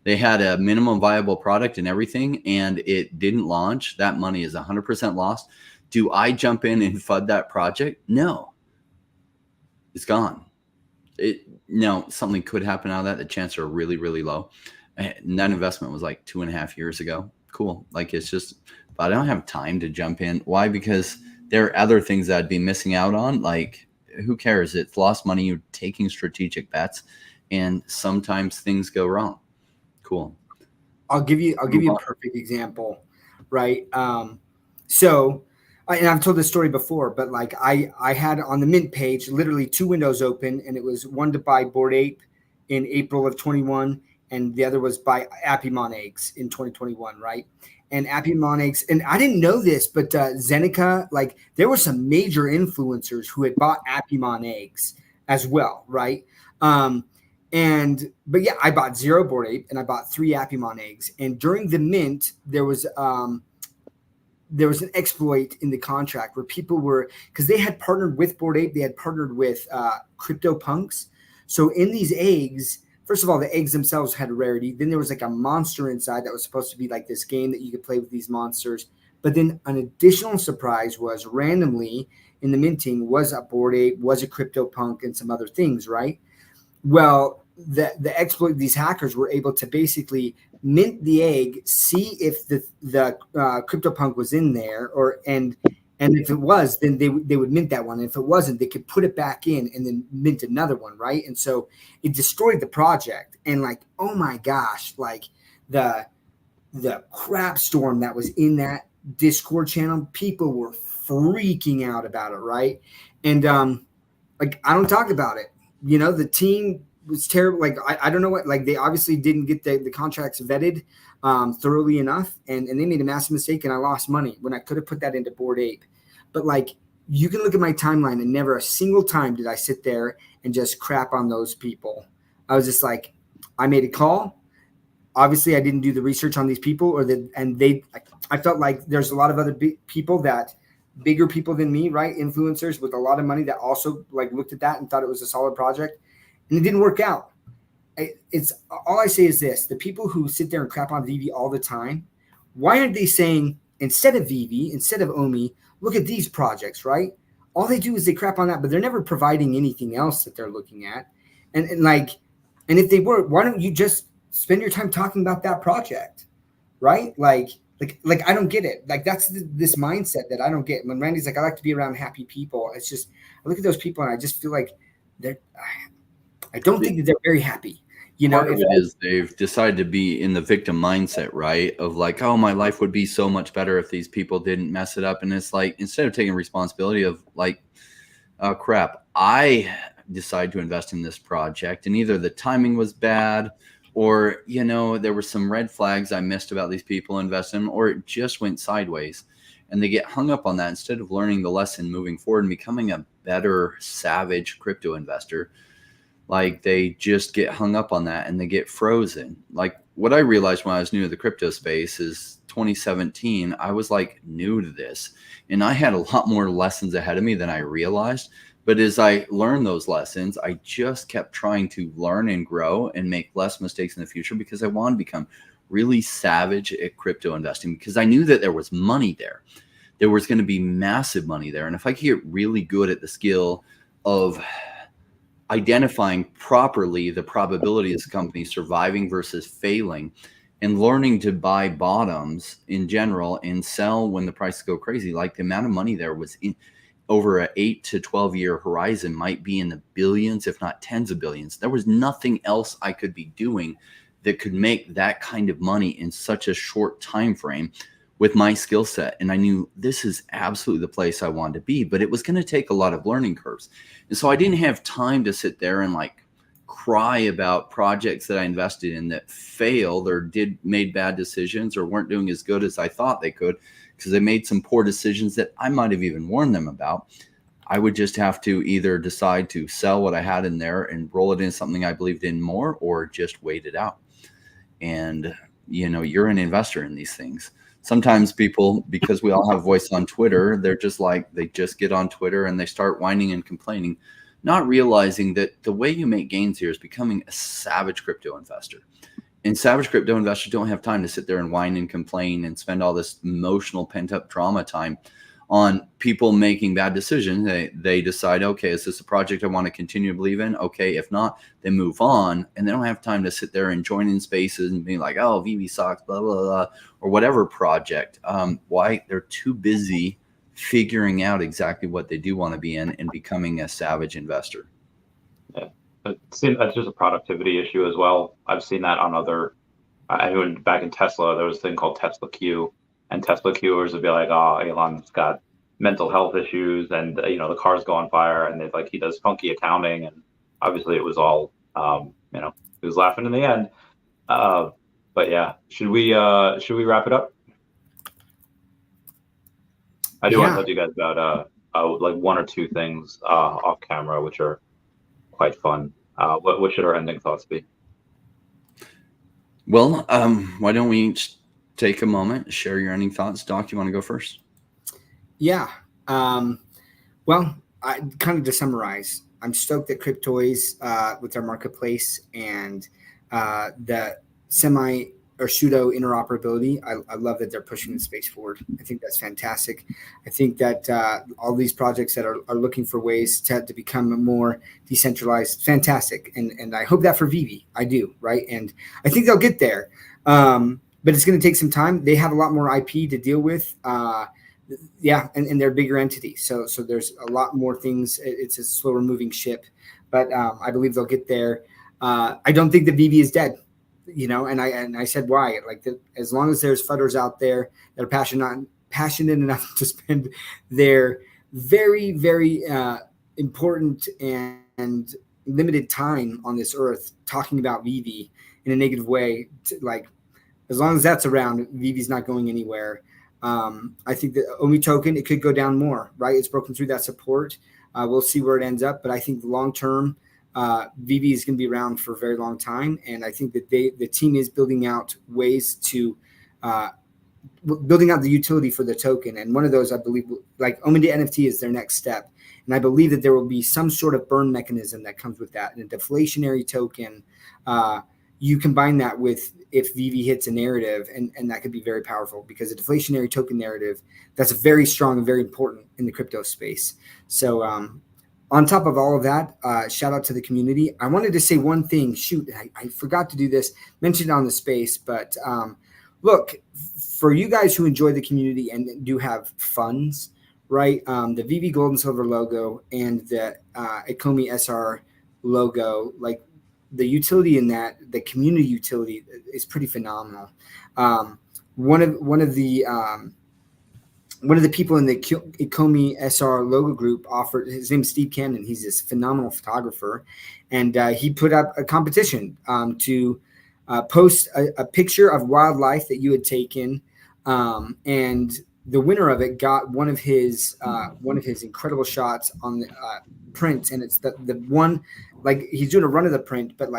They had a minimum viable product and everything, and it didn't launch. That money is 100% lost. Do I jump in and FUD that project? No. It's gone. No, something could happen out of that. The chances are really, really low. And that investment was like 2.5 years ago. Cool. Like it's just, but I don't have time to jump in. Why? Because there are other things that I'd be missing out on. Like who cares? It's lost money. You're taking strategic bets and sometimes things go wrong. Cool. I'll give you a perfect example, right? And I've told this story before, but like I had on the Mint page literally 2 windows open, and it was one to buy Bored Ape in April of 21, and the other was buy Apimon eggs in 2021, right? And Apimon eggs, and I didn't know this, but Zeneca, like there were some major influencers who had bought Apimon eggs as well, right? But yeah, I bought 0 Bored Ape and I bought 3 Apimon eggs. And during the Mint, there was an exploit in the contract where people were, because they had partnered with Bored Ape, they had partnered with CryptoPunks. So in these eggs, first of all, the eggs themselves had a rarity. Then there was like a monster inside that was supposed to be like this game that you could play with these monsters. But then an additional surprise was randomly in the minting was a Bored Ape, was a CryptoPunk, and some other things, right? Well, the exploit, these hackers were able to basically mint the egg, see if the CryptoPunk was in there, and if it was, then they would mint that one. And if it wasn't, they could put it back in and then mint another one, right? And so it destroyed the project. And like, oh my gosh, like the crap storm that was in that Discord channel, people were freaking out about it, right? And like I don't talk about it. You know, the team was terrible. Like, I don't know what, like they obviously didn't get the contracts vetted thoroughly enough. And they made a massive mistake, and I lost money when I could have put that into Bored Ape. But like, you can look at my timeline, and never a single time did I sit there and just crap on those people. I was just like, I made a call. Obviously I didn't do the research on these people, I felt like there's a lot of other people that, bigger people than me, right? Influencers with a lot of money that also like looked at that and thought it was a solid project, and it didn't work out. It's all I say is this: the people who sit there and crap on VeVe all the time, why aren't they saying, instead of VeVe, instead of OMI, look at these projects, right? All they do is they crap on that, but they're never providing anything else that they're looking at. And if they were, why don't you just spend your time talking about that project, right? Like I don't get it. Like that's this mindset that I don't get. When Randy's like, I like to be around happy people. It's just, I look at those people and I just feel like I don't think that they're very happy. You know, part of it is they've decided to be in the victim mindset, right? Of like, oh, my life would be so much better if these people didn't mess it up. And it's like, instead of taking responsibility of like, crap, I decided to invest in this project, and either the timing was bad, or, you know, there were some red flags I missed about these people investing, or it just went sideways. And they get hung up on that instead of learning the lesson moving forward and becoming a better, savage crypto investor. Like they just get hung up on that and they get frozen. Like what I realized when I was new to the crypto space is 2017, I was like new to this, and I had a lot more lessons ahead of me than I realized. But as I learned those lessons, I just kept trying to learn and grow and make less mistakes in the future, because I wanted to become really savage at crypto investing, because I knew that there was money there. There was going to be massive money there. And if I could get really good at the skill of identifying properly the probability of this company surviving versus failing, and learning to buy bottoms in general and sell when the prices go crazy, like the amount of money there was in over an 8 to 12 year horizon might be in the billions, if not tens of billions. There was nothing else I could be doing that could make that kind of money in such a short time frame with my skill set. And I knew this is absolutely the place I wanted to be, but it was going to take a lot of learning curves. And so I didn't have time to sit there and like cry about projects that I invested in that failed or made bad decisions or weren't doing as good as I thought they could, because they made some poor decisions that I might have even warned them about. I would just have to either decide to sell what I had in there and roll it in something I believed in more, or just wait it out. And, you know, you're an investor in these things. Sometimes people, because we all have voice on Twitter, they're just like, they just get on Twitter and they start whining and complaining, not realizing that the way you make gains here is becoming a savage crypto investor. And savage crypto investors don't have time to sit there and whine and complain and spend all this emotional pent-up drama time on people making bad decisions. They decide, okay, is this a project I want to continue to believe in? Okay, if not, they move on. And they don't have time to sit there and join in spaces and be like, oh, VeVe sucks, blah, blah, blah, or whatever project. Why? They're too busy figuring out exactly what they do want to be in and becoming a savage investor. Yeah. That's just a productivity issue as well. I've seen that on other. I went back in Tesla. There was a thing called Tesla Q, and Tesla Qers would be like, "Oh, Elon's got mental health issues, and the cars go on fire, and they he does funky accounting, and obviously it was all, he was laughing in the end." But yeah, should we wrap it up? I do want to talk to you guys about like one or two things off camera, which are quite fun. What should our ending thoughts be? Well, why don't we each take a moment, share your ending thoughts? Doc, you want to go first? Yeah. Well, to summarize, I'm stoked that Cryptoys with our marketplace and the semi or pseudo interoperability. I love that they're pushing the space forward. I think that's fantastic. I think that all these projects that are looking for ways to become more decentralized, fantastic. And I hope that for VeVe, I do, right? And I think they'll get there. But it's going to take some time. They have a lot more IP to deal with. And they're a bigger entity. So there's a lot more things. It's a slower moving ship, but I believe they'll get there. I don't think that VeVe is dead. And I said why. As long as there's fudders out there that are passionate enough to spend their very, very important and limited time on this earth talking about VeVe in a negative way, as long as that's around, VeVe's not going anywhere. I think the OMI token, it could go down more, right? It's broken through that support. We'll see where it ends up, but I think long term, VeVe is going to be around for a very long time, and I think that the team is building out ways to building out the utility for the token. And one of those, I believe, like OMI NFT is their next step, and I believe that there will be some sort of burn mechanism that comes with that. And a deflationary token, you combine that with if VeVe hits a narrative, and that could be very powerful, because a deflationary token narrative, that's very strong and very important in the crypto space. So on top of all of that, shout out to the community. I wanted to say one thing. Shoot, I forgot to do this, mentioned it on the space, but look, for you guys who enjoy the community and do have funds, right? The VeVe gold and silver logo and the Ecomi SR logo, like the utility in that, the community utility is pretty phenomenal. One of the people in the Ecomi SR logo group offered, his name is Steve Cannon. He's this phenomenal photographer. And he put up a competition to post a picture of wildlife that you had taken. And the winner of it got one of his incredible shots on the print. And it's the one, like, he's doing a run of the print, but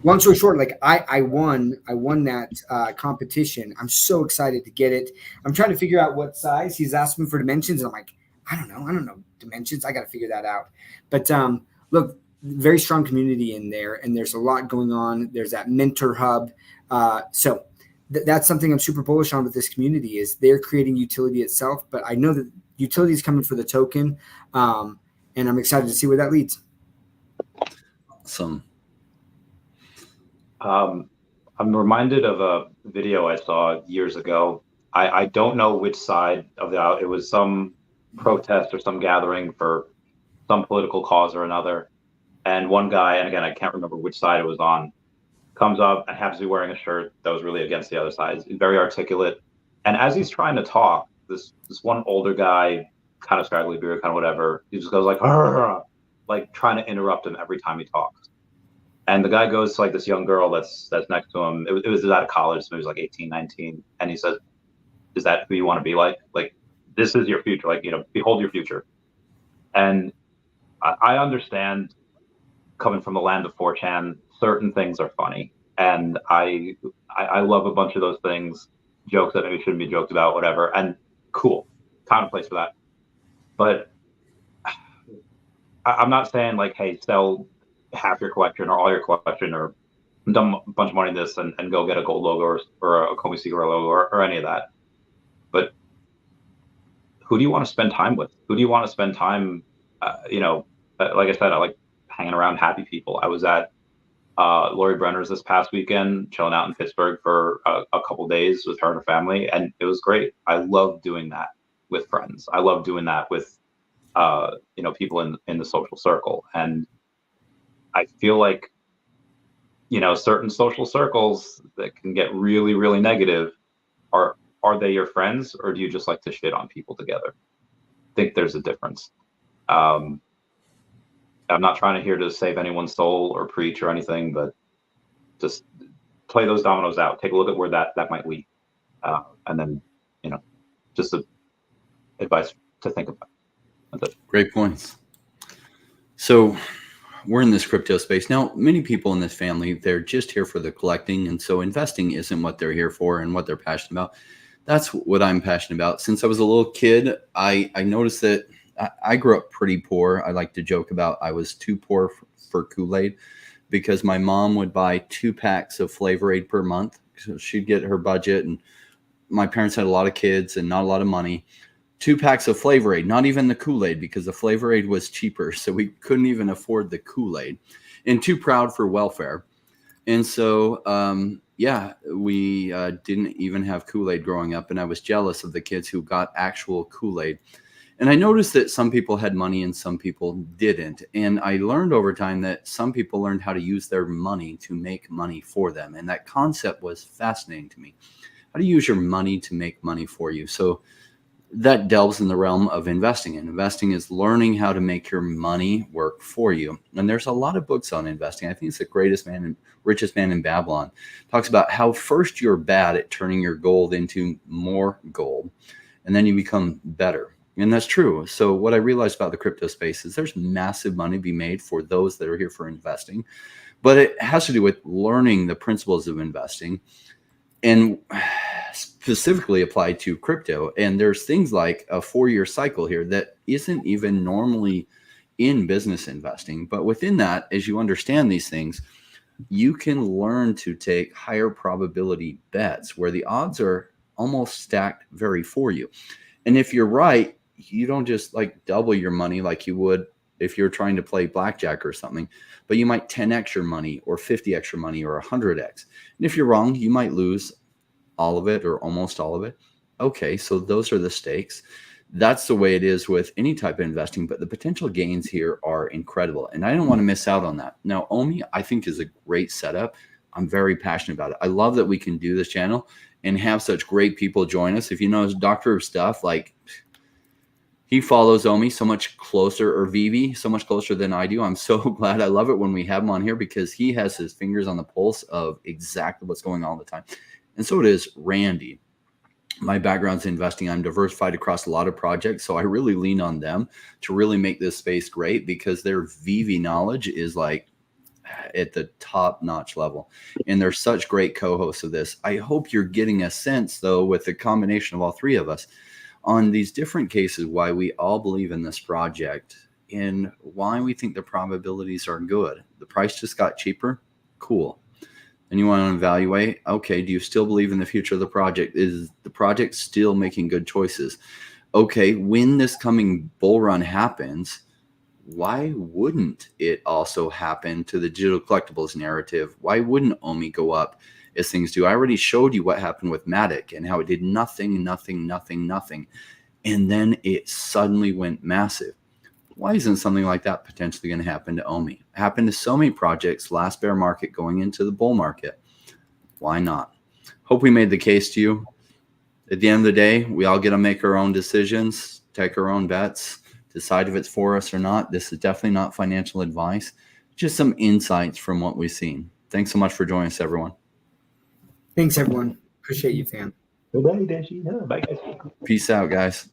long story short, I won that competition. I'm so excited to get it. I'm trying to figure out what size. He's asking me for dimensions, and I'm like, I don't know dimensions. I got to figure that out. But look, very strong community in there, and there's a lot going on. There's that mentor hub. So that's something I'm super bullish on with this community, is they're creating utility itself. But I know that utility is coming for the token, and I'm excited to see where that leads. Awesome. I'm reminded of a video I saw years ago. I don't know which side of it was, some protest or some gathering for some political cause or another. And one guy, and again, I can't remember which side it was on, comes up and happens to be wearing a shirt that was really against the other side. He's very articulate. And as he's trying to talk, this one older guy, kind of scraggly beard, kind of whatever, he just goes like trying to interrupt him every time he talks. And the guy goes to this young girl that's next to him. It was out of college, so he was 18, 19. And he says, "Is that who you want to be like? Like, this is your future. Behold your future." And I understand, coming from the land of 4chan, certain things are funny. And I love a bunch of those things, jokes that maybe shouldn't be joked about, whatever. And cool, time and place for that. But I'm not saying hey, sell half your collection or all your collection or dump a bunch of money in this and go get a gold logo or a Ecomi Secret logo or any of that. But who do you want to spend time with? Who do you want to spend time, like I said, I like hanging around happy people. I was at Lori Brenner's this past weekend, chilling out in Pittsburgh for a couple days with her and her family, and it was great. I love doing that with friends. I love doing that with people in the social circle. And I feel like, certain social circles that can get really, really negative, are they your friends, or do you just like to shit on people together? I think there's a difference. I'm not trying to here to save anyone's soul or preach or anything, but just play those dominoes out. Take a look at where that might lead, and then just advice to think about. Great points. So we're in this crypto space now. Many people in this family, they're just here for the collecting, and so investing isn't what they're here for and what they're passionate about. That's what I'm passionate about. Since I was a little kid, I noticed that I grew up pretty poor. I like to joke about I was too poor for Kool-Aid, because my mom would buy 2 packs of Flavor Aid per month. So she'd get her budget, and my parents had a lot of kids and not a lot of money. 2 packs of Flavor Aid, not even the Kool-Aid, because the Flavor Aid was cheaper. So we couldn't even afford the Kool-Aid, and too proud for welfare. And so, we didn't even have Kool-Aid growing up. And I was jealous of the kids who got actual Kool-Aid. And I noticed that some people had money and some people didn't. And I learned over time that some people learned how to use their money to make money for them. And that concept was fascinating to me. How do you use your money to make money for you? So that delves in the realm of investing. And investing is learning how to make your money work for you. And there's a lot of books on investing. I think it's the richest man in Babylon. Talks about how first you're bad at turning your gold into more gold, and then you become better. And that's true. So what I realized about the crypto space is there's massive money to be made for those that are here for investing, but it has to do with learning the principles of investing, and specifically applied to crypto. And there's things like a 4-year cycle here that isn't even normally in business investing. But within that, as you understand these things, you can learn to take higher probability bets where the odds are almost stacked very for you. And if you're right, you don't just like double your money like you would if you're trying to play blackjack or something, but you might 10x your money or 50x your money or 100x. And if you're wrong, you might lose all of it or almost all of it. Okay, so those are the stakes. That's the way it is with any type of investing, but the potential gains here are incredible. And I don't want to miss out on that. Now, OMI, I think, is a great setup. I'm very passionate about it. I love that we can do this channel and have such great people join us. If you know Dr. Stuff, like he follows OMI so much closer, or VeVe so much closer than I do. I'm so glad. I love it when we have him on here because he has his fingers on the pulse of exactly what's going on all the time. And so it is Randy. My background's in investing. I'm diversified across a lot of projects. So I really lean on them to really make this space great because their VeVe knowledge is like at the top notch level. And they're such great co-hosts of this. I hope you're getting a sense though, with the combination of all three of us on these different cases, why we all believe in this project and why we think the probabilities are good. The price just got cheaper. Cool. And you want to evaluate, okay, do you still believe in the future of the project? Is the project still making good choices? Okay, when this coming bull run happens, why wouldn't it also happen to the digital collectibles narrative? Why wouldn't OMI go up as things do? I already showed you what happened with Matic and how it did nothing. And then it suddenly went massive. Why isn't something like that potentially going to happen to OMI? It happened to so many projects last bear market going into the bull market. Why not? Hope we made the case to you. At the end of the day, we all get to make our own decisions, take our own bets, decide if it's for us or not. This is definitely not financial advice, just some insights from what we've seen. Thanks so much for joining us, everyone. Thanks, everyone. Appreciate you, fam. Bye, guys. Peace out, guys.